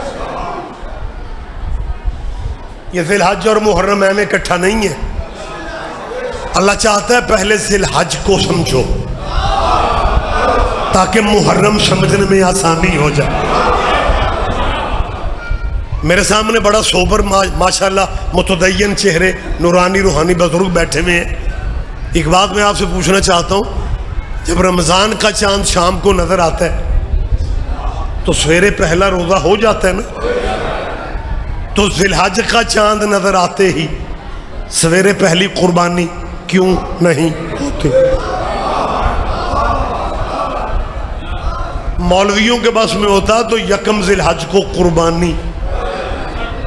یہ ذی الحج اور محرم میں اکٹھا نہیں ہے اللہ چاہتا ہے پہلے ذی الحج کو سمجھو تاکہ محرم سمجھنے میں آسانی ہو جائے میرے سامنے بڑا سوبر ماشاءاللہ متدین چہرے نورانی روحانی بزرگ بیٹھے ہوئے ہیں ایک بات میں آپ سے پوچھنا چاہتا ہوں جب رمضان کا چاند شام کو نظر آتا ہے تو سویرے پہلا روزہ ہو جاتا ہے نا تو ذی الحج کا چاند نظر آتے ہی سویرے پہلی قربانی کیوں نہیں ہوتی مولویوں کے بس میں ہوتا تو یکم ذی الحج کو قربانی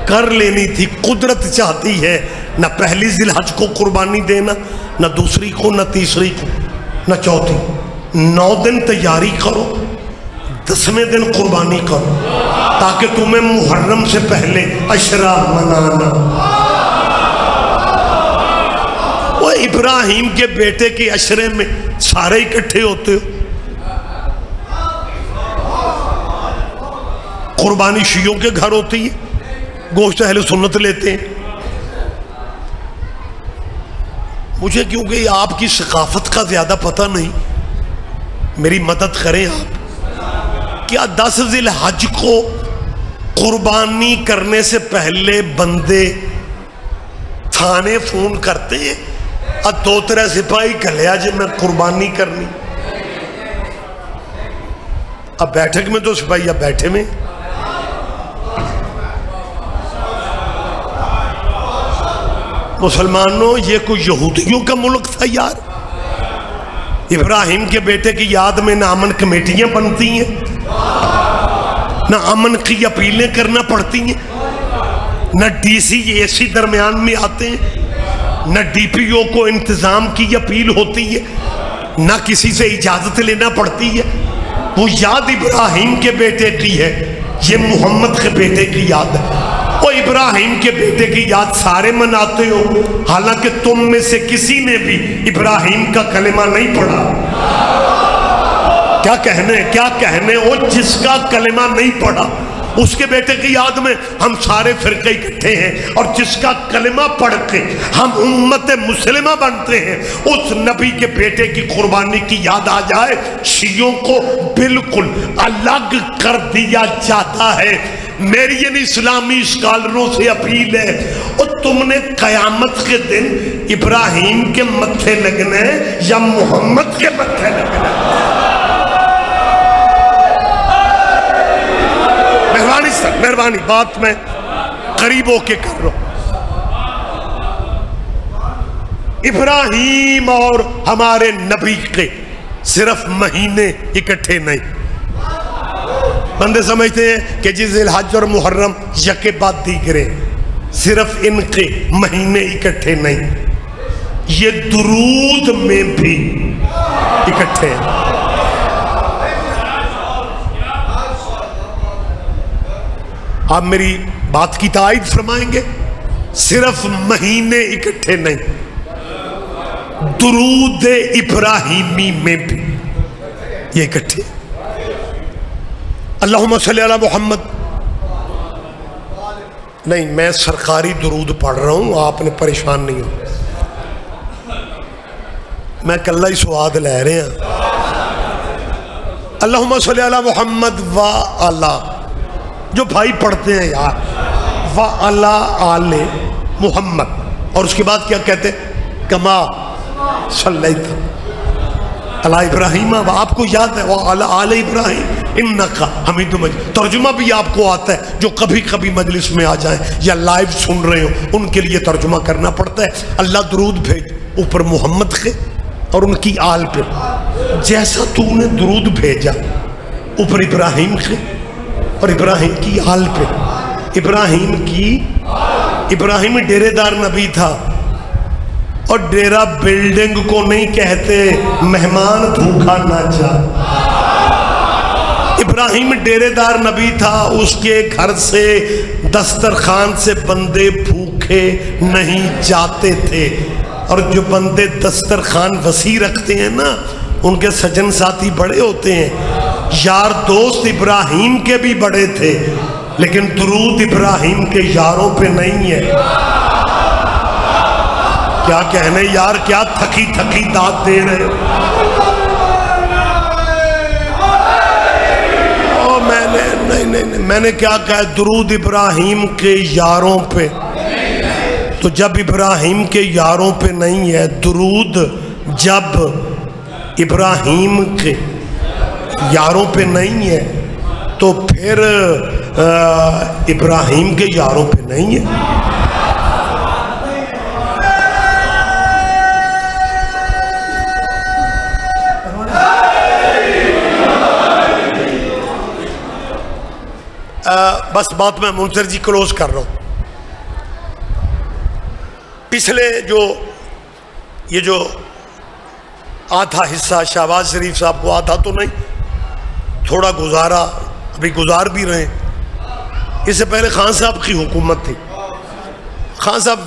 کر لینی تھی قدرت چاہتی ہے نہ پہلی ذی الحج کو قربانی دینا نہ دوسری کو نہ تیسری کو نہ چوتھی 9 دن تیاری کرو 10ویں دن قربانی کرو تاکہ تمہیں محرم سے پہلے عشرہ منانا وہ ابراہیم کے بیٹے کے عشرے میں سارے اکٹھے ہوتے ہو قربانی شیعوں کے گھر ہوتی ہے گوشت اہل سنت لیتے ہیں مجھے کیونکہ آپ کی ثقافت کا زیادہ پتہ نہیں میری مدد کریں آپ کیا 10 ذی الحج کو قربانی کرنے سے پہلے بندے تھانے فون کرتے ہیں اور 2-3 سپاہی کھلیا جب میں قربانی کرنی اب بیٹھک میں تو سپاہی اب بیٹھے میں مسلمانوں یہ کوئی یہودیوں کا ملک تھا یار ابراہیم کے بیٹے کی یاد میں نہ امن کمیٹیاں بنتی ہیں نہ امن کی اپیلیں کرنا پڑتی ہیں نہ ڈی سی اے سی درمیان میں آتے ہیں نہ ڈی پی او کو انتظام کی اپیل ہوتی ہے نہ کسی سے اجازت لینا پڑتی ہے وہ یاد ابراہیم کے بیٹے کی ہے یہ محمد کے بیٹے کی یاد ہے وہ ابراہیم کے بیٹے کی یاد سارے مناتے ہو حالانکہ تم میں سے کسی نے بھی ابراہیم کا کلمہ نہیں پڑھا کیا کہنے وہ جس کا کلمہ نہیں پڑھا اس کے بیٹے کی یاد میں ہم سارے فرقے اکٹھے ہیں اور جس کا کلمہ پڑھ کے ہم امت مسلمہ بنتے ہیں اس نبی کے بیٹے کی قربانی کی یاد آ جائے شیعوں کو بالکل الگ کر دیا جاتا ہے میری ان اسلامی اسکالروں سے اپیل ہے اور تم نے قیامت کے دن ابراہیم کے متھے لگنا ہے یا محمد کے متھے لگنا ہے مہربانی بات میں قریب ہو کے کر رہا ہوں ابراہیم اور ہمارے نبی کے صرف مہینے اکٹھے نہیں. بندے سمجھتے ہیں کہ ذی الحج اور محرم یکے بعد دیگرے، صرف ان کے مہینے اکٹھے نہیں، یہ درود میں بھی اکٹھے ہیں. آپ میری بات کی تائید فرمائیں گے؟ صرف مہینے اکٹھے نہیں، درود ابراہیمی میں بھی یہ اکٹھے. اللہم صلی علی محمد. نہیں، میں سرکاری درود پڑھ رہا ہوں، آپ نے پریشان نہیں ہو، میں کلہ ہی سواد لے رہے ہیں. اللہم صلی علی محمد و علی، جو بھائی پڑھتے ہیں یار، و علی آل محمد، اور اس کے بعد کیا کہتے ہیں؟ کما صلیت علی ابراہیم. آپ کو یاد ہے وعلی آل ابراہیم انکا حمید مجید. ترجمہ بھی آپ کو آتا ہے، جو کبھی کبھی مجلس میں آ جائیں یا لائیو سن رہے ہو ان کے لیے ترجمہ کرنا پڑتا ہے. اللہ درود بھیج اوپر محمد کے اور ان کی آل پہ، جیسا تو نے درود بھیجا اوپر ابراہیم کے اور ابراہیم کی آل پہ. ابراہیم ڈیرے دار نبی تھا، اور ڈیرہ بلڈنگ کو نہیں کہتے مہمان بھوکا نہ جا. ابراہیم ڈیرے دار نبی تھا، اس کے گھر سے دسترخوان سے بندے بھوکے نہیں جاتے تھے. اور جو بندے دسترخوان وسیع رکھتے ہیں نا، ان کے سجن ساتھی بڑے ہوتے ہیں. یار دوست ابراہیم کے بھی بڑے تھے، لیکن درود ابراہیم کے یاروں پہ نہیں ہے. کیا کہنے یار، کیا تھکی تھکی داد دے رہے. میں نے کیا کہا؟ درود ابراہیم کے یاروں پہ. تو جب ابراہیم کے یاروں پہ نہیں ہے درود، جب ابراہیم کے یاروں پہ نہیں ہے تو پھر ابراہیم کے یاروں پہ نہیں ہے. بس بات میں منصر جی کلوز کر رہا ہوں. پچھلے یہ جو آدھا حصہ شہباز شریف صاحب کو آدھا تو نہیں، تھوڑا گزارا، ابھی گزار بھی رہے ہیں. اس سے پہلے خان صاحب کی حکومت تھی. خان صاحب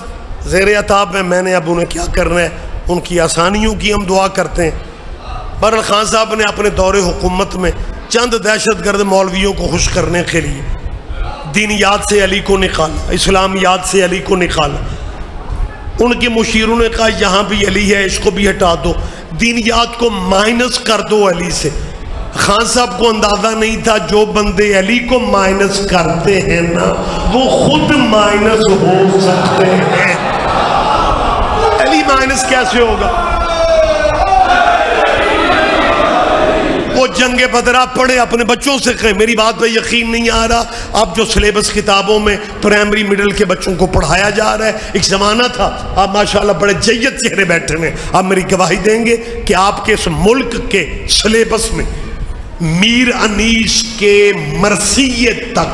زیر عتاب میں نے اب انہیں کیا کرنا ہے، ان کی آسانیوں کی ہم دعا کرتے ہیں. بہرحال خان صاحب نے اپنے دور حکومت میں چند دہشت گرد مولویوں کو خوش کرنے کے لیے دینیات سے علی کو نکالا، اسلامیات سے علی کو نکالا. ان کے مشیروں نے کہا یہاں بھی علی ہے، اس کو بھی ہٹا دو، دینیات کو مائنس کر دو علی سے. خان صاحب کو اندازہ نہیں تھا جو بندے علی کو مائنس کرتے ہیں نا، وہ خود مائنس ہو سکتے ہیں. علی مائنس کیسے ہوگا؟ وہ جنگ بدرہ پڑھے، اپنے بچوں سے کہیں. میری بات پہ یقین نہیں آ رہا. اب جو سلیبس کتابوں میں پرائمری مڈل کے بچوں کو پڑھایا جا رہا ہے، ایک زمانہ تھا. آپ ماشاءاللہ بڑے جید چہرے بیٹھے ہیں، آپ میری گواہی دیں گے کہ آپ کے اس ملک کے سلیبس میں میر انیس کے مرثیے تک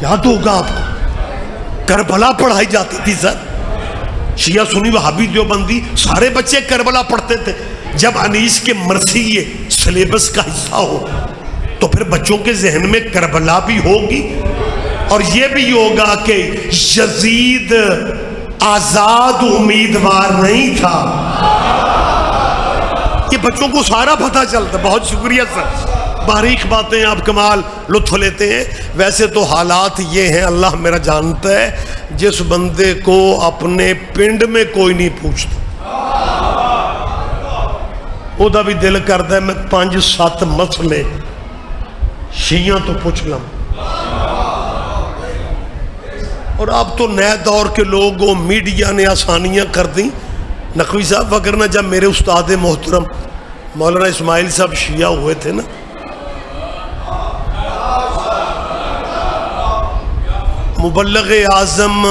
یاد ہوگا آپ کو، کربلا پڑھائی جاتی تھی. سر شیعہ سنی وہابی دیوبندی سارے بچے کربلا پڑھتے تھے. جب انیس کے مرثیے سلیبس کا حصہ ہو تو پھر بچوں کے ذہن میں کربلا بھی ہوگی، اور یہ بھی ہوگا کہ یزید آزاد امیدوار نہیں تھا. یہ بچوں کو سارا پتہ چلتا. بہت شکریہ سر، باریک باتیں آپ کمال لطف لیتے ہیں. ویسے تو حالات یہ ہیں، اللہ میرا جانتا ہے، جس بندے کو اپنے پنڈ میں کوئی نہیں پوچھتا، وہ دا بھی دل کرتا ہے میں 5-7 مسئلے شیعہ تو پوچھ لوں. اور اب تو نئے دور کے لوگوں میڈیا نے آسانیاں کر دیں. نقوی صاحب وگرنہ جب میرے استاد محترم مولانا اسماعیل صاحب شیعہ ہوئے تھے نا، مبلغ اعظم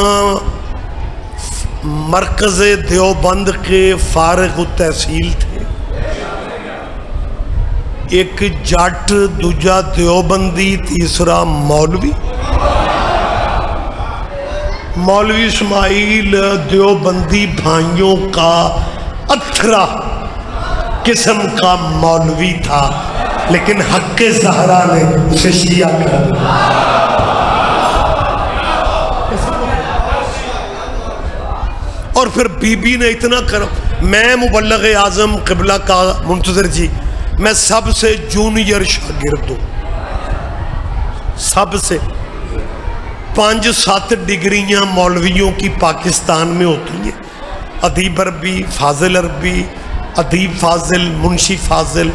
مرکز دیوبند کے فارغ التحصیل تھے، ایک جٹ، دوجا دیوبندی، تیسرا مولوی۔ مولوی اسماعیل دیوبندی بھائیوں کا اتھرا قسم کا مولوی تھا، لیکن حق زہرا نے اسے شیعہ کر دیا۔ اور پھر بی بی نے اتنا کرم، میں مبلغ اعظم قبلہ کا منتظر جی، میں سب سے جونیئر شاگرد ہوں، سب سے 5-7 ڈگریاں مولویوں کی پاکستان میں ہوتی ہیں، ادیب عربی، فاضل عربی، ادیب فاضل، منشی فاضل،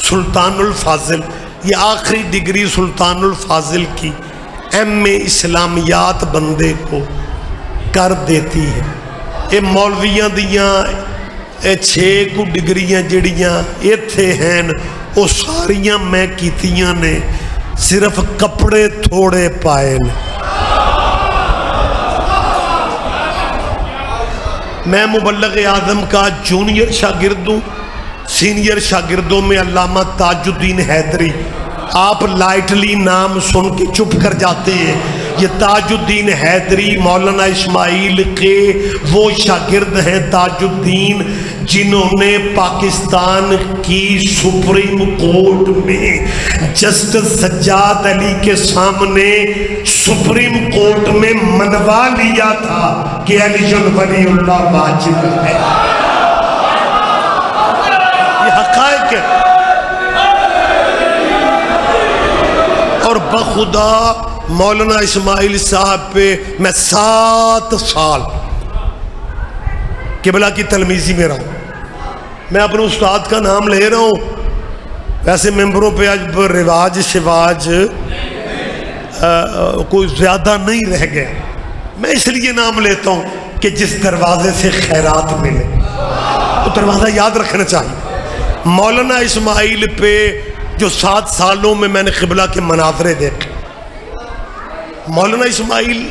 سلطان الفاضل، یہ آخری ڈگری سلطان الفاضل کی ایم.اے اسلامیات بندے کو کر دیتی ہے۔ یہ مولویاں دیاں 6 کو ڈگریاں جڑیاں ایتھے ہیں، وہ ساریاں میں کیتیاں نے، صرف کپڑے تھوڑے پائے نے۔ میں مبلغ اعظم کا جونیئر شاگرد ہوں، سینئر شاگردوں میں علامہ تاج الدین حیدری، آپ لائٹلی نام سن کے چپ کر جاتے ہیں، یہ تاج الدین حیدری مولانا اسماعیل کے وہ شاگرد ہیں تاج الدین جنہوں نے پاکستان کی سپریم کورٹ میں جسٹس سجاد علی کے سامنے سپریم کورٹ میں منوا لیا تھا کہ علی ولی اللہ واجب ہے۔ یہ حقائق ہے۔ اور بخدا مولانا اسماعیل صاحب پہ میں 7 سال قبلہ کی تلمیذی میں رہا ہوں۔ میں اپنے استاد کا نام لے رہا ہوں، ویسے ممبروں پہ آج رواج شواج کوئی زیادہ نہیں رہ گیا، میں اس لیے نام لیتا ہوں کہ جس دروازے سے خیرات ملے وہ دروازہ یاد رکھنا چاہیے۔ مولانا اسماعیل پہ جو 7 سالوں میں نے قبلہ کے مناظرے دیکھے، مولانا اسماعیل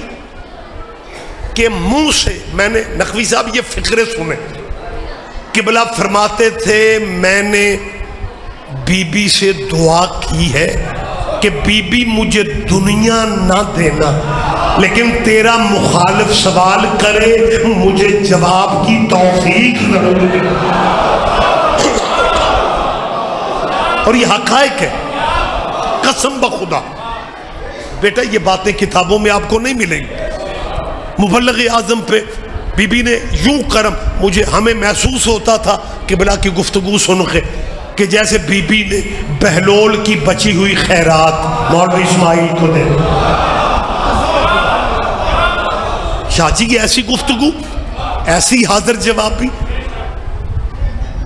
کے منہ سے میں نے نقوی صاحب یہ فقرے سنے، قبلہ فرماتے تھے میں نے بی بی سے دعا کی ہے کہ بی بی مجھے دنیا نہ دینا، لیکن تیرا مخالف سوال کرے مجھے جواب کی توفیق ضرور دے۔ اور یہ حقائق ہے، قسم بخدا بیٹا یہ باتیں کتابوں میں آپ کو نہیں ملیں گی۔ مبلغ اعظم پہ بی بی نے یوں کرم، ہمیں محسوس ہوتا تھا قبلہ کی گفتگو سن کے کہ جیسے بی بی نے بہلول کی بچی ہوئی خیرات مولوی اسماعیل کو دے۔ شاہ جی کی ایسی گفتگو، ایسی حاضر جوابی۔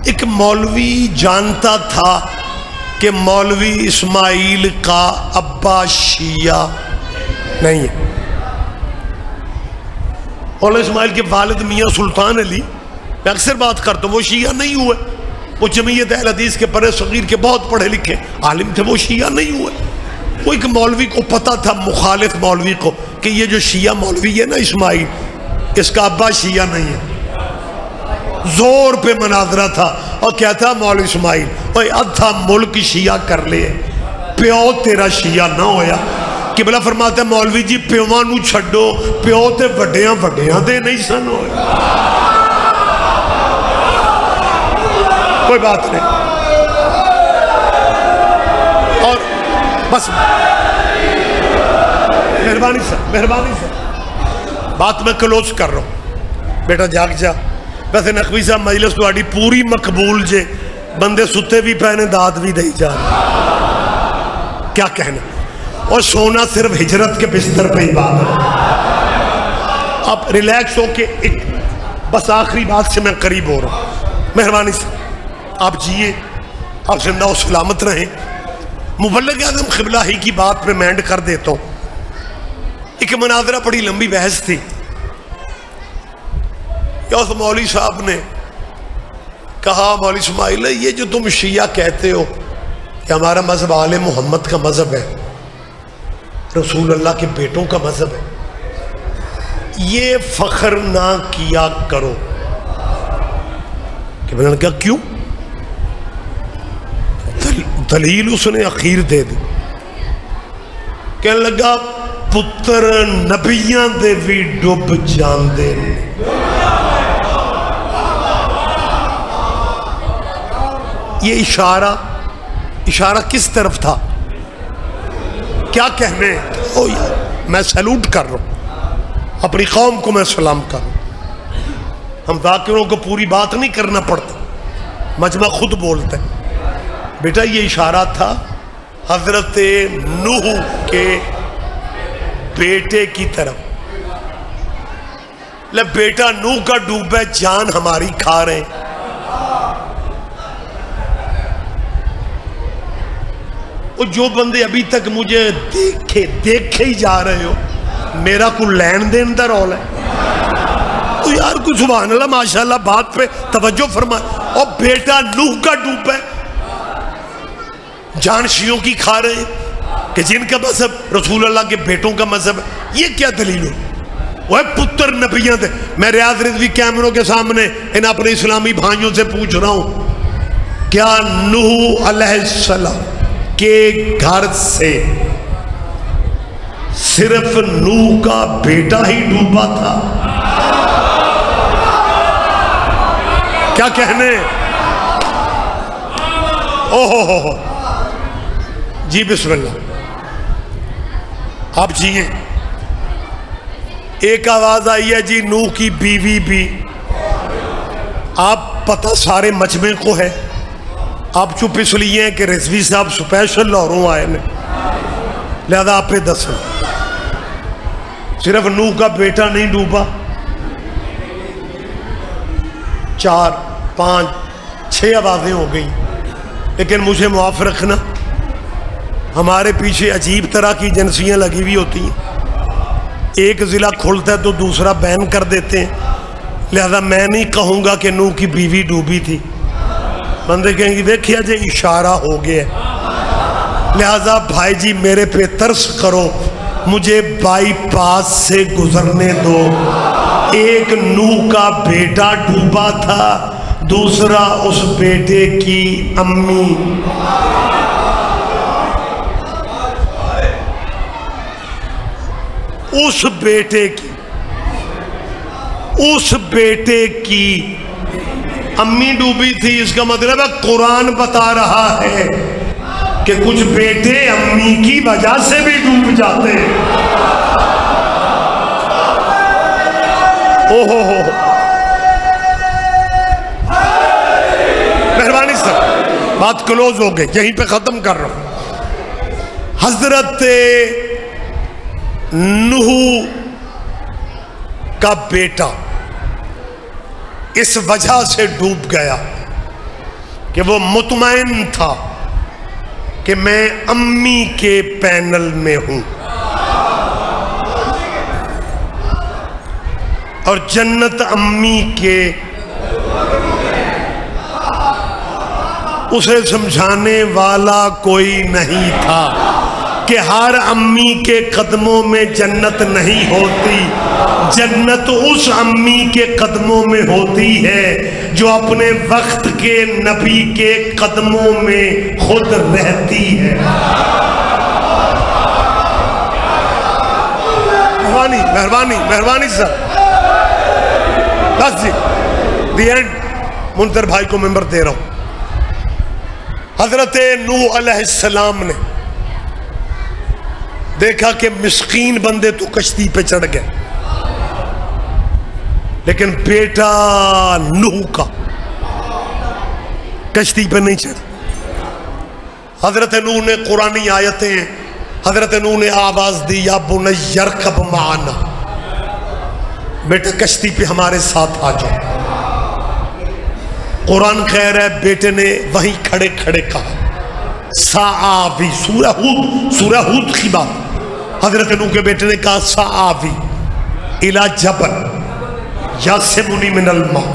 ایک مولوی جانتا تھا کہ مولوی اسماعیل کا ابا شیعہ نہیں ہے۔ مولانا اسماعیل کے والد میاں سلطان علی، میں اکثر بات کرتا ہوں، وہ شیعہ نہیں ہوئے، وہ جمعیت اہل حدیث کے برے صغیر کے بہت پڑھے لکھے عالم تھے، وہ شیعہ نہیں ہوئے۔ وہ ایک مولوی کو پتا تھا، مخالف مولوی کو، کہ یہ جو شیعہ مولوی ہے نا اسماعیل، اس کا ابا شیعہ نہیں ہے۔ زور پہ مناظرہ تھا اور کہتا مولوی اسماعیل اوہ ادھا ملک شیعہ کر لے، پیو تیرا شیعہ نہ ہویا۔ قبلہ فرماتا ہے مولوی جی پیوان نو چھڑو، پیو تے وڈیاں وڈیاں دے نہیں سن ہوئے۔ کوئی بات نہیں، اور بس مہربانی سے بات میں کلوز کر رہا ہوں، بیٹا جاگ جا۔ ویسے نقوی صاحب مجلس تو آڑی پوری مقبول جے، بندے ستے بھی پہنے داد بھی دے جا رہے، کیا کہنا۔ اور سونا صرف ہجرت کے بستر پہ ہی بات ہے۔ اب ریلیکس ہو کے بس آخری بات سے میں قریب ہو رہا ہوں، مہربانی سے آپ جیئے، آپ زندہ و سلامت رہیں۔ مبلغ اعظم قبلہ ہی کی بات پہ میں اینڈ کر دیتا ہوں۔ ایک مناظرہ بڑی لمبی بحث تھی، اس مولوی صاحب نے کہا مولوی اسماعیل یہ جو تم شیعہ کہتے ہو کہ ہمارا مذہب آل محمد کا مذہب ہے، رسول اللہ کے بیٹوں کا مذہب ہے، یہ فخر نہ کیا کرو. کہ میں نے کہا کیوں؟ دلیل اس نے اخیر دے دی. کہنے لگا پتر نبیاں دے بھی ڈب جاندے. یہ اشارہ کس طرف تھا؟ کیا کہنے؟ او یار میں سیلوٹ کر رہا ہوں، اپنی قوم کو میں سلام کر رہا ہوں. ہم ذاکروں کو پوری بات نہیں کرنا پڑتا، مجمع خود بولتے ہیں. بیٹا یہ اشارہ تھا حضرت نوح کے بیٹے کی طرف. لے بیٹا نوح کا ڈوبے جان ہماری کھا رہے ہیں. اور جو بندے ابھی تک مجھے دیکھے ہی جا رہے ہو، میرا کوئی لین دین دا رول ہے تو یار کوئی سبحان اللہ ماشاءاللہ بات پہ توجہ فرمائے. اور بیٹا نوح کا ڈوبے جان شیعوں کی کھا رہے ہیں کہ جن کا مذہب رسول اللہ کے بیٹوں کا مذہب ہے. یہ کیا دلیل ہو؟ وہ پتر نبیاں دے. میں ریاض رضوی کیمروں کے سامنے ان اپنے اسلامی بھائیوں سے پوچھ رہا ہوں، کیا نوح علیہ السلام کے گھر سے صرف نوح کا بیٹا ہی ڈوبا تھا؟ کیا کہنے؟ اوہ جی بسم اللہ. آپ جیئیں. ایک آواز آئی ہے جی نوح کی بیوی بھی. آپ پتہ سارے مجمع کو ہے، آپ چپ اس لیے ہیں کہ رضوی صاحب سپیشل لاہوروں آئے نے، لہذا آپ پہ دسیں. صرف نوح کا بیٹا نہیں ڈوبا، 4 5 6 آوازیں ہو گئی. لیکن مجھے معاف رکھنا، ہمارے پیچھے عجیب طرح کی ایجنسیاں لگی ہوئی ہوتی ہیں، ایک ضلع کھلتا ہے تو دوسرا بین کر دیتے ہیں. لہذا میں نہیں کہوں گا کہ نوح کی بیوی ڈوبی تھی. بندے کہیں گے دیکھیا جی اشارہ ہو گیا. لہذا بھائی جی میرے پہ ترس کرو، مجھے بائی پاس سے گزرنے دو. ایک نوح کا بیٹا ڈوبا تھا، دوسرا اس بیٹے کی امی. اس بیٹے کی امی ڈوبی تھی. اس کا مطلب ہے قرآن بتا رہا ہے کہ کچھ بیٹے امی کی وجہ سے بھی ڈوب جاتے ہیں. مہربانی سر بات کلوز ہو گئی، یہیں پہ ختم کر رہا ہوں. حضرت نوح کا بیٹا اس وجہ سے ڈوب گیا کہ وہ مطمئن تھا کہ میں امی کے پینل میں ہوں اور جنت امی کے. اسے سمجھانے والا کوئی نہیں تھا کہ ہر امی کے قدموں میں جنت نہیں ہوتی. جنت اس امی کے قدموں میں ہوتی ہے جو اپنے وقت کے نبی کے قدموں میں خود رہتی ہے. مہربانی سر. بس جی دی اینڈ. منتر بھائی کو ممبر دے رہا ہوں. حضرت نوح علیہ السلام نے دیکھا کہ مسکین بندے تو کشتی پہ چڑھ گئے، لیکن بیٹا نوح کا کشتی پہ نہیں چڑھ. حضرت نوح نے قرآنی آیتیں، حضرت نوح نے آواز دی یا بنی ارکب معنا، بیٹا کشتی پہ ہمارے ساتھ آ جاؤ. قرآن کہہ رہا ہے بیٹے نے وہیں کھڑے کھڑے کہا سآوی. سورہ ہود کی بات. حضرت نوح کے بیٹے نے کہا سآوی الی جبل یعصمنی من الماء.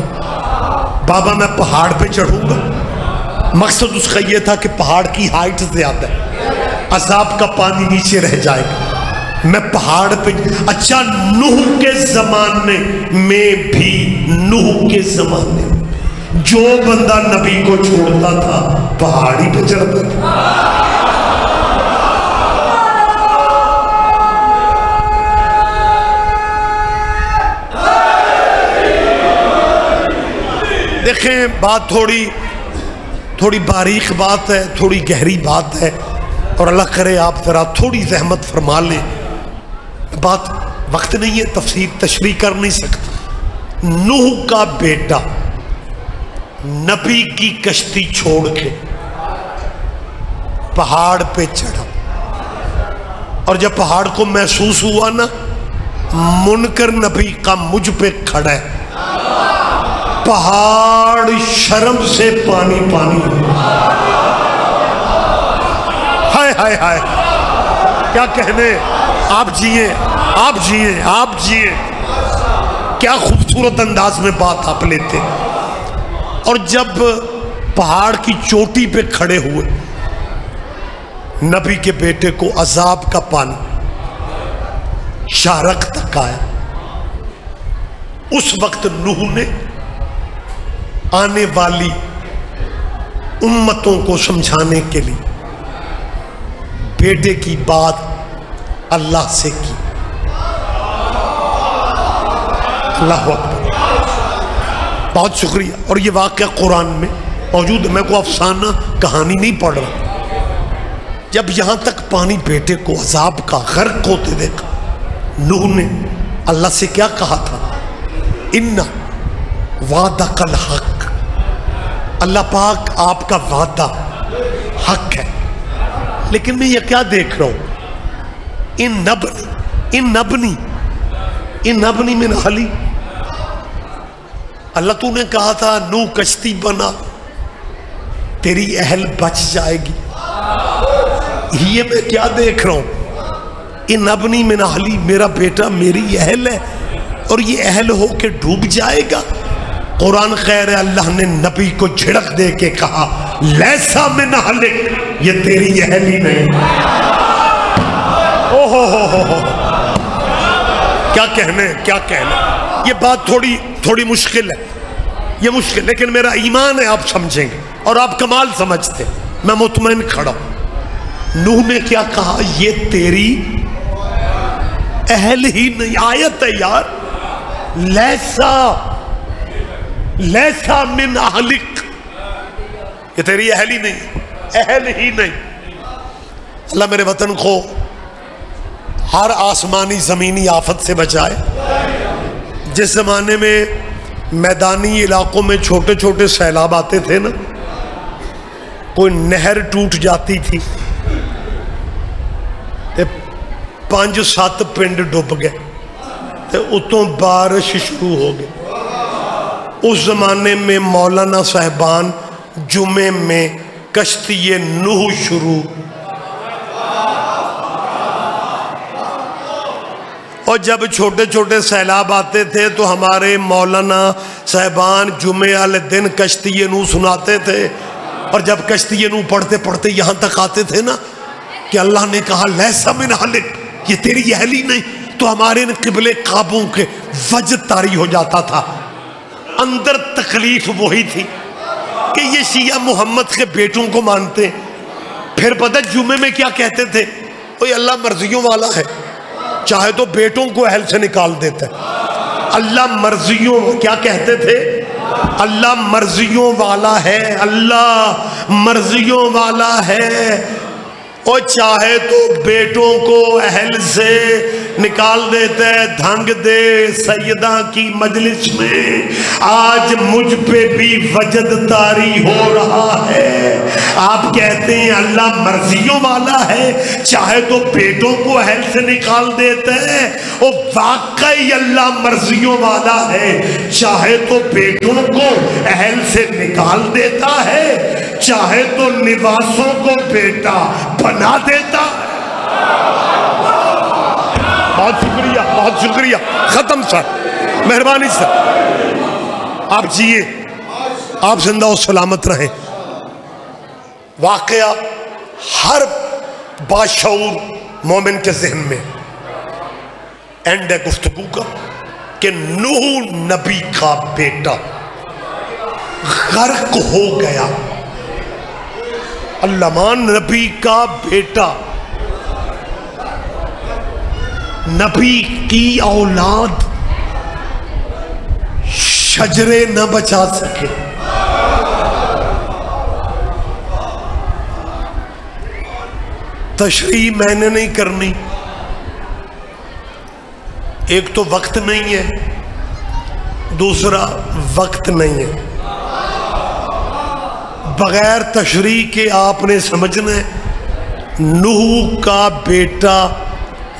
بابا میں پہاڑ پہ چڑھوں گا. مقصد اس کا یہ تھا کہ پہاڑ کی ہائٹ زیادہ ہے، عذاب کا پانی نیچے رہ جائے گا. میں پہاڑ پہ. اچھا نوح کے زمانے میں بھی، نوح کے زمانے میں جو بندہ نبی کو چھوڑتا تھا پہاڑی پہ چڑھتا تھا. دیکھیں بات تھوڑی باریک بات ہے، تھوڑی گہری بات ہے، اور اللہ کرے آپ ذرا تھوڑی زحمت فرما لیں. بات وقت نہیں ہے، تفسیر تشریح کر نہیں سکتا. نوح کا بیٹا نبی کی کشتی چھوڑ کے پہاڑ پہ چڑھا، اور جب پہاڑ کو محسوس ہوا نا منکر نبی کا مجھ پہ کھڑا ہے، پہاڑ شرم سے پانی پانی. ہائے ہائے ہائے کیا کہنے. آپ جیئے، آپ جیئے، آپ جیئے. کیا خوبصورت انداز میں بات آپ لیتے. اور جب پہاڑ کی چوٹی پہ کھڑے ہوئے نبی کے بیٹے کو عذاب کا پانی شارق تک آیا، اس وقت نوح نے آنے والی امتوں کو سمجھانے کے لیے بیٹے کی بات اللہ سے کی. اللہ اکبر. بہت شکریہ. اور یہ واقعہ قرآن میں موجود ہے، میں کوئی افسانہ کہانی نہیں پڑھ رہا. جب یہاں تک پانی بیٹے کو عذاب کا غرق ہوتے دیکھا، نوح نے اللہ سے کیا کہا تھا؟ اِنَّ وعدک الحق. اللہ پاک آپ کا وعدہ حق ہے. لیکن میں یہ کیا دیکھ رہا ہوں؟ ان نبنی من اہلی. اللہ تو نے کہا تھا نوح کشتی بنا، تیری اہل بچ جائے گی. یہ میں کیا دیکھ رہا ہوں؟ ان نبنی من اہلی، میرا بیٹا میری اہل ہے اور یہ اہل ہو کے ڈوب جائے گا. قرآن خیر ہے، اللہ نے نبی کو جھڑک دے کے کہا لیسا من اہلک، یہ تیری اہل ہی نہیں. کیا کہنے. یہ بات تھوڑی مشکل ہے، یہ مشکل، لیکن میرا ایمان ہے آپ سمجھیں گے اور آپ کمال سمجھتے. میں مطمئن کھڑا ہوں. نوح نے کیا کہا؟ یہ تیری اہل ہی نہیں. آیت ہے یار، لیسا من اہلک، یہ تیری اہل ہی نہیں، اہل ہی نہیں. اللہ میرے وطن کو ہر آسمانی زمینی آفت سے بچائے. جس زمانے میں میدانی علاقوں میں چھوٹے چھوٹے سیلاب آتے تھے نا، کوئی نہر ٹوٹ جاتی تھی، 5-7 پنڈ ڈوب گئے، اتوں بارش شروع ہو گئی. اس زمانے میں مولانا صاحبان جمعے میں کشتی نوح شروع، اور جب چھوٹے چھوٹے سیلاب آتے تھے تو ہمارے مولانا صاحبان جمعے والے دن کشتی نوح سناتے تھے. اور جب کشتی نوح پڑھتے پڑھتے یہاں تک آتے تھے نا کہ اللہ نے کہا لیسا من اہلک، یہ تیری اہل ہی نہیں، تو ہمارے ان قبلے قابوں کے وجد طاری ہو جاتا تھا. اندر تکلیف وہی تھی کہ یہ شیعہ محمد کے بیٹوں کو مانتے. پھر پتہ جمعے میں کیا کہتے تھے؟ اوہ اللہ مرضیوں والا ہے، چاہے تو بیٹوں کو اہل سے نکال دیتا ہے. اللہ مرضیوں، کیا کہتے تھے؟ اللہ مرضیوں والا ہے، اللہ مرضیوں والا ہے. اور چاہے تو بیٹوں کو اہل سے نکال دیتا ہے. دھنگ دے سیدہ کی مجلس میں آج مجھ پہ بھی وجد طاری ہو رہا ہے. آپ کہتے ہیں اللہ مرضیوں والا ہے، چاہے تو بیٹوں کو اہل سے نکال دیتا ہے. اور واقعی اللہ مرضیوں والا ہے، چاہے تو بیٹوں کو اہل سے نکال دیتا ہے، چاہے تو نواسوں کو بیٹا بنا دیتا. بہت شکریہ، بہت شکریہ. ختم سر، مہربانی سر. آپ جیئے، آپ زندہ و سلامت رہیں. واقعہ ہر باشعور مومن کے ذہن میں اینڈ ہے گفتگو کا کہ نوح نبی کا بیٹا غرق ہو گیا. علمان نبی کا بیٹا نبی کی اولاد شجرے نہ بچا سکے. تشریح میں نے نہیں کرنی، ایک تو وقت نہیں ہے، دوسرا وقت نہیں ہے. بغیر تشریح کے آپ نے سمجھنا ہے نوح کا بیٹا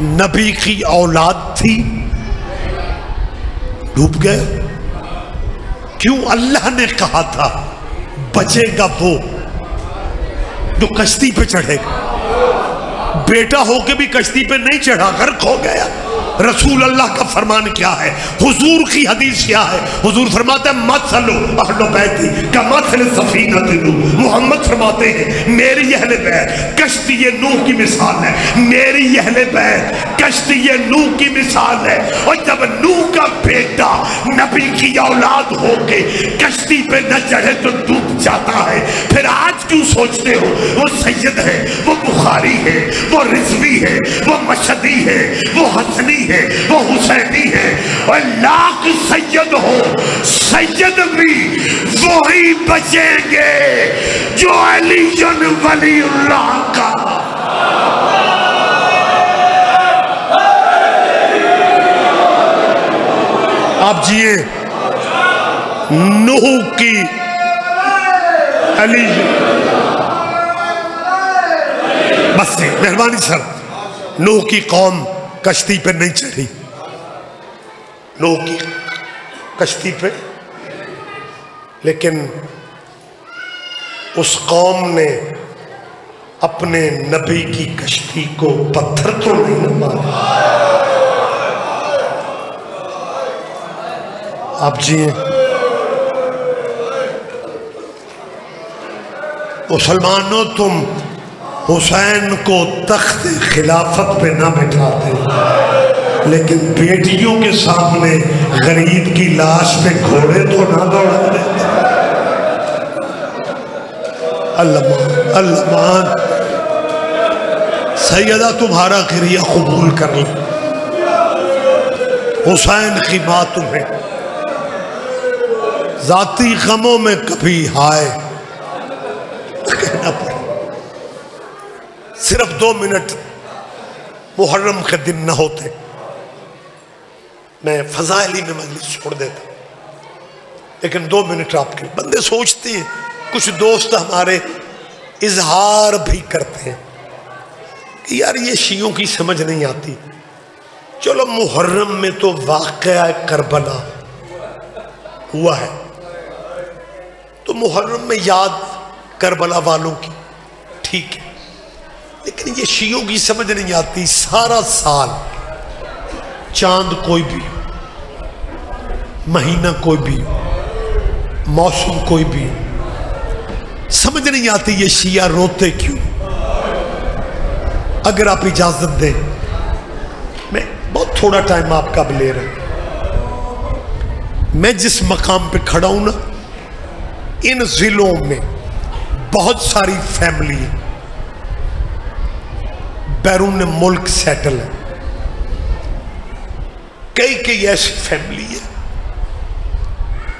نبی کی اولاد تھی، ڈوب گئے. کیوں؟ اللہ نے کہا تھا بچے گا وہ جو کشتی پہ چڑھے گا. بیٹا ہو کے بھی کشتی پہ نہیں چڑھا، غرق ہو گیا. رسول اللہ کا فرمان کیا ہے؟ حضور کی حدیث کیا ہے؟ حضور فرماتے ہیں مثل اہل بیتی کمثل سفینۃ نوح. محمد فرماتے ہیں میری اہل بیت کشتی نوح کی مثال ہے، میری اہل بیت کشتی نوح کی مثال ہے. اور جب نوح کا بیٹا نبی کی اولاد ہو کے کشتی پہ نہ چڑھے تو ڈوب جاتا ہے، پھر آج کیوں سوچتے ہو وہ سید ہے، وہ بخاری ہے، وہ رضوی ہے، وہ مشہدی ہے، وہ حسنی ہے، وہ حسینی ہے. اور لاکھ سید ہو، سید بھی وہی بچیں گے جو علی ولی اللہ کا. آپ جیے نوح کی علی بس مہربانی سر. نوح کی قوم کشتی پہ نہیں چڑھی، نوح کی کشتی پہ، لیکن اس قوم نے اپنے نبی کی کشتی کو پتھر تو نہیں مارا. آپ جی مسلمانوں تم حسین کو تخت خلافت پہ نہ بٹھاتے، لیکن بیٹیوں کے سامنے غریب کی لاش پہ گھوڑے تو نہ دوڑا دیتے. اللہ سیدہ تمہارا کریا قبول کر لیں. حسین کی ماں تمہیں ذاتی غموں میں کبھی ہائے کہنا پڑا. صرف 2 منٹ محرم کے دن نہ ہوتے میں فضائلی میں مجلس چھوڑ دیتا، لیکن 2 منٹ آپ کے بندے سوچتے ہیں. کچھ دوست ہمارے اظہار بھی کرتے ہیں کہ یار یہ شیعوں کی سمجھ نہیں آتی. چلو محرم میں تو واقعہ کربلا ہوا ہے تو محرم میں یاد کربلا والوں کی ٹھیک ہے، لیکن یہ شیعوں کی سمجھ نہیں آتی. سارا سال چاند کوئی بھی، مہینہ کوئی بھی، موسم کوئی بھی، سمجھ نہیں آتی یہ شیعہ روتے کیوں. اگر آپ اجازت دیں میں بہت تھوڑا ٹائم آپ کا لے رہا ہوں. میں جس مقام پہ کھڑا ہوں نا، ان ضلعوں میں بہت ساری فیملی بیرون ملک سیٹل ہے. کئی ایسی فیملی ہے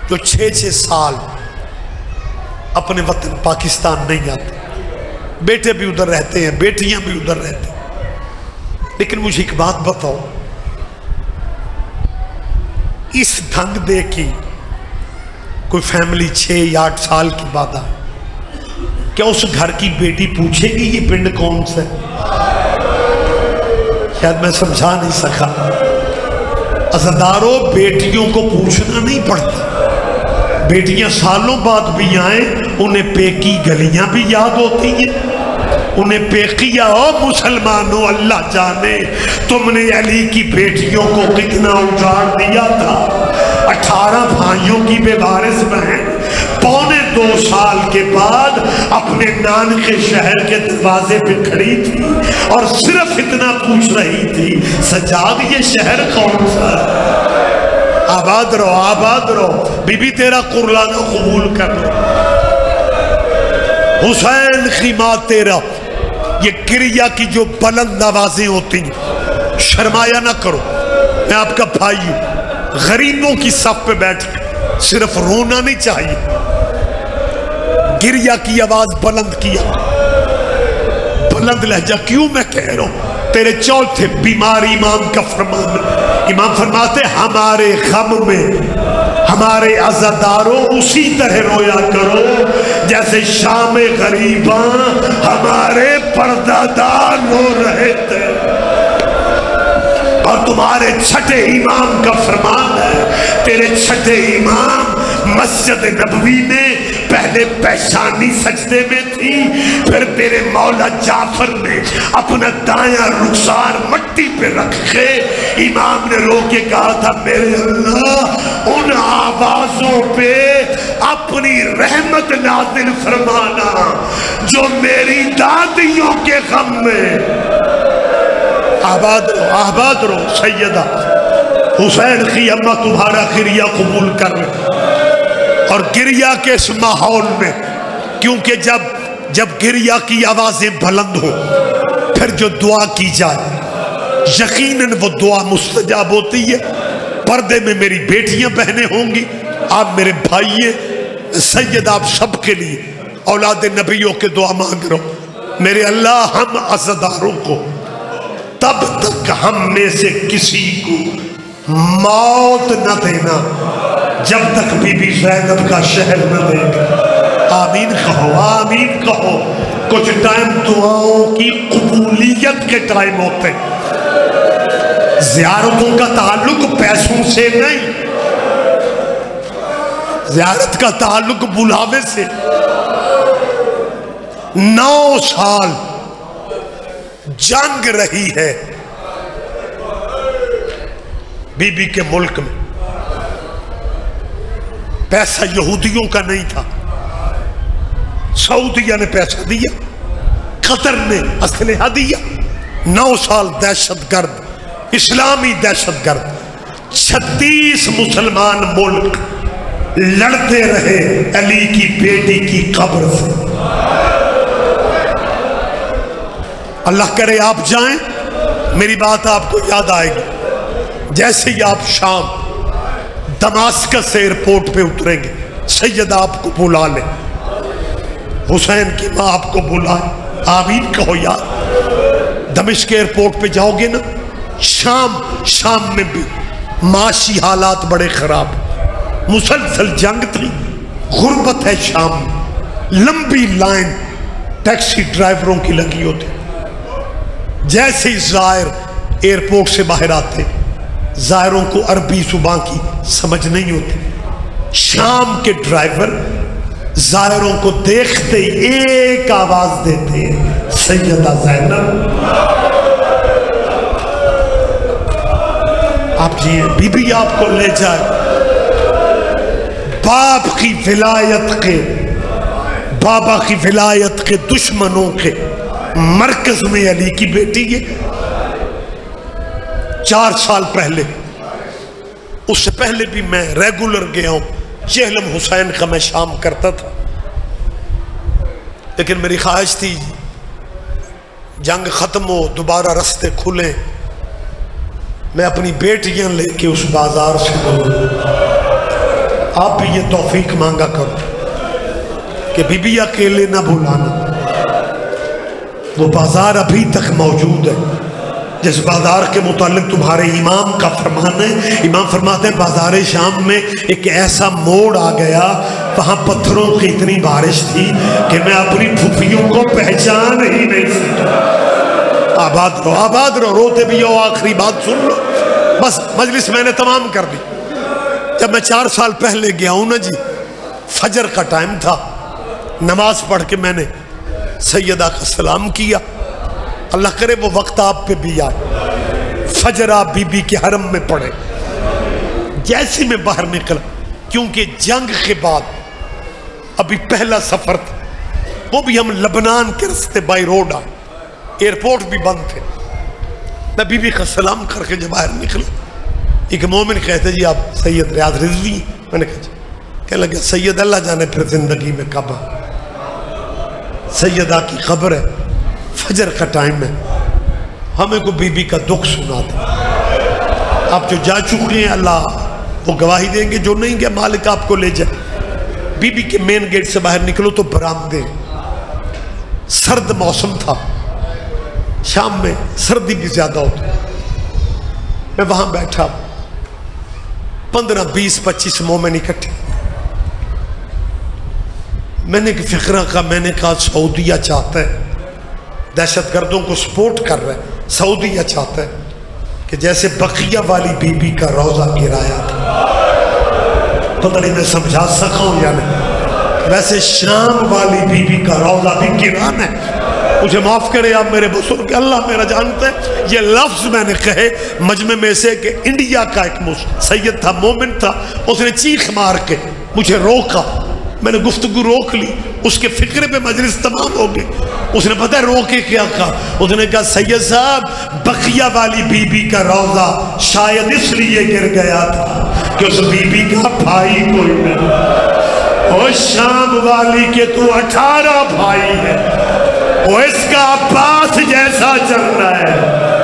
جو 6 سال اپنے وطن پاکستان نہیں آتے. بیٹے بھی ادھر رہتے ہیں، بیٹیاں بھی ادھر رہتے ہیں. لیکن مجھے ایک بات بتاؤ، اس دھنگ دے کی کوئی فیملی 6 یا 8 سال کی بعد آئے، کیا اس گھر کی بیٹی پوچھے گی یہ پنڈ کون سا ہے؟ شاید میں سمجھا نہیں سکا. عزاداروں بیٹیوں کو پوچھنا نہیں پڑتا. بیٹیاں سالوں بعد بھی آئیں، انہیں پیکی گلیاں بھی یاد ہوتی ہیں. انہیں پیکیا او مسلمانوں، اللہ جانے تم نے علی کی بیٹیوں کو کتنا اجاڑ دیا تھا. 18 بھائیوں کی بے وارث بہن، 1.25 2 سال کے بعد اپنے نان کے شہر کے دروازے پہ کھڑی تھی اور صرف اتنا پوچھ رہی تھی سجاد یہ شہر کون سا ہے؟ آباد رہو آباد رہو، بی بی تیرا قربانہ قبول کر لو، حسین کی ماں تیرا۔ یہ کریا کی جو بلند آوازیں ہوتی ہیں شرمایا نہ کرو، میں آپ کا بھائی ہوں، غریبوں کی صف پہ بیٹھ کے صرف رونا نہیں چاہیے، گریا کی آواز بلند کیا، بلند لہجہ کیوں میں کہہ رہا ہوں، تیرے چوتھے بیمار امام کا فرمان، امام فرماتے ہمارے غم میں ہمارے عزاداروں اسی طرح رویا کرو جیسے شام غریباں ہمارے پردادار رو رہے تھے۔ اور تمہارے چھٹے امام کا فرمان ہے، تیرے چھٹے امام مسجد نبوی میں پہلے پیشانی سجدے میں تھی، پھر میرے مولا جعفر نے اپنا دایاں رخسار مٹی پہ رکھ کے امام نے رو کے کہا تھا میرے اللہ ان آوازوں پہ اپنی رحمت نازل فرمانا جو میری دادیوں کے غم میں۔ آباد رہو سیدہ حسین کی اماں تمہارا گریہ قبول کر لے، اور گریہ کے اس ماحول میں، کیونکہ جب گریہ کی آوازیں بلند ہو پھر جو دعا کی جائے یقیناً وہ دعا مستجاب ہوتی ہے۔ پردے میں میری بیٹیاں بہنیں ہوں گی، آپ میرے بھائی سید، آپ سب کے لیے اولاد نبیوں کے دعا مانگ رہو، میرے اللہ ہم عزاداروں کو تب تک ہم میں سے کسی کو موت نہ دینا جب تک بی بی زینب کا شہر نہ دے گا۔ آمین کہو آمین کہو۔ کچھ ٹائم دعاؤں کی قبولیت کے ٹائم ہوتے، زیارتوں کا تعلق پیسوں سے نہیں، زیارت کا تعلق بلاوے سے۔ 9 سال جنگ رہی ہے بی بی کے ملک میں، پیسہ یہودیوں کا نہیں تھا، سعودیہ نے پیسہ دیا، قطر نے اسلحہ دیا۔ 9 سال دہشت گرد، اسلامی دہشت گرد، 36 مسلمان ملک لڑتے رہے علی کی بیٹی کی قبر سے۔ اللہ کرے آپ جائیں، میری بات آپ کو یاد آئے گی، جیسے ہی آپ شام دماسکس سے ایئرپورٹ پہ اتریں گے سید آپ کو بلا لیں، حسین کی ماں آپ کو بلائے، آمین کہو یار۔ دمشق ایئرپورٹ پہ جاؤ گے نا، شام میں بھی معاشی حالات بڑے خراب، مسلسل جنگ تھی، غربت ہے شام میں، لمبی لائن ٹیکسی ڈرائیوروں کی لگی ہوتی، جیسے ہی زائر ایئرپورٹ سے باہر آتے، زائروں کو عربی زبان کی سمجھ نہیں ہوتی، شام کے ڈرائیور زائروں کو دیکھتے ہی ایک آواز دیتے ہیں، سیدہ زینب۔ آپ جی بی بی آپ کو لے جائے، باپ کی ولایت کے، بابا کی ولایت کے دشمنوں کے مرکز میں علی کی بیٹی ہے۔ 4 سال پہلے، اس سے پہلے بھی میں ریگولر گیا ہوں، چہلم حسین کا میں شام کرتا تھا، لیکن میری خواہش تھی جنگ ختم ہو، دوبارہ رستے کھلیں، میں اپنی بیٹیاں لے کے اس بازار سے گزروں۔ آپ بھی یہ توفیق مانگا کرو کہ بی بی اکیلے نہ بھولانا، وہ بازار ابھی تک موجود ہے جس بازار کے متعلق تمہارے امام کا فرمان ہے۔ امام فرماتے ہیں بازار شام میں ایک ایسا موڑ آ گیا، وہاں پتھروں کی اتنی بارش تھی کہ میں اپنی پھوپھیوں کو پہچان ہی نہیں سکتا۔ آباد رہو، روتے بھی ہو، آخری بات سن لو، بس مجلس میں نے تمام کر دی۔ جب میں 4 سال پہلے گیا ہوں نا جی، فجر کا ٹائم تھا، نماز پڑھ کے میں نے سیدہ کا سلام کیا، اللہ کرے وہ وقت آپ پہ بھی آئے، فجر آپ بی بی کے حرم میں پڑھے۔ جیسے میں باہر نکلا، کیونکہ جنگ کے بعد اب ابھی پہلا سفر تھا، وہ بھی ہم لبنان کے رستے بائی روڈ آئے، ایئرپورٹ بھی بند تھے. میں بی بی کا سلام کر کے جب باہر نکلا، ایک مومن کہتے جی آپ سید ریاض رضوی ہیں؟ میں نے کہا جی. کہنے لگا سید اللہ جانے پھر زندگی میں کب سیدہ کی خبر ہے، فجر کا ٹائم ہے، ہمیں کو بی بی کا دکھ سنا دے. آپ جو جا چکے ہیں اللہ وہ گواہی دیں گے، جو نہیں گے مالک آپ کو لے جائے. بی بی کے مین گیٹ سے باہر نکلو تو برآمدے، سرد موسم تھا، شام میں سردی بھی زیادہ ہوتی. میں وہاں بیٹھا، 15 20 25 مومن اکٹھے. میں نے ایک فقرہ کا میں نے کہا سعودیہ چاہتا ہے، دہشت گردوں کو سپورٹ کر رہا ہے، سعودیہ چاہتا ہے کہ جیسے بقیہ والی بی بی کا روزہ گرایا تھا، پتہ نہیں میں سمجھا سکا ہوں یا نہیں، ویسے شام والی بی بی کا روزہ بھی گرانا ہے. مجھے معاف کرے آپ میرے بزرگ، اللہ میرا جانتا ہے یہ لفظ میں نے کہے مجمع میں سے کہ انڈیا کا ایک سید تھا، مومن تھا، اس نے چیخ مار کے مجھے روکا. میں نے گفتگو روک لی، اس کے فکر پہ مجلس تمام ہو گئی. اس نے پتہ ہے روکے کیا کہا؟ اس نے کہا سید صاحب بقیہ والی بی بی کا روزہ شاید اس لیے گر گیا تھا کہ اس بی بی کا بھائی کوئی نہیں، اور شام والی کے تو 18 بھائی ہے، وہ اس کا عباس جیسا چل رہا ہے.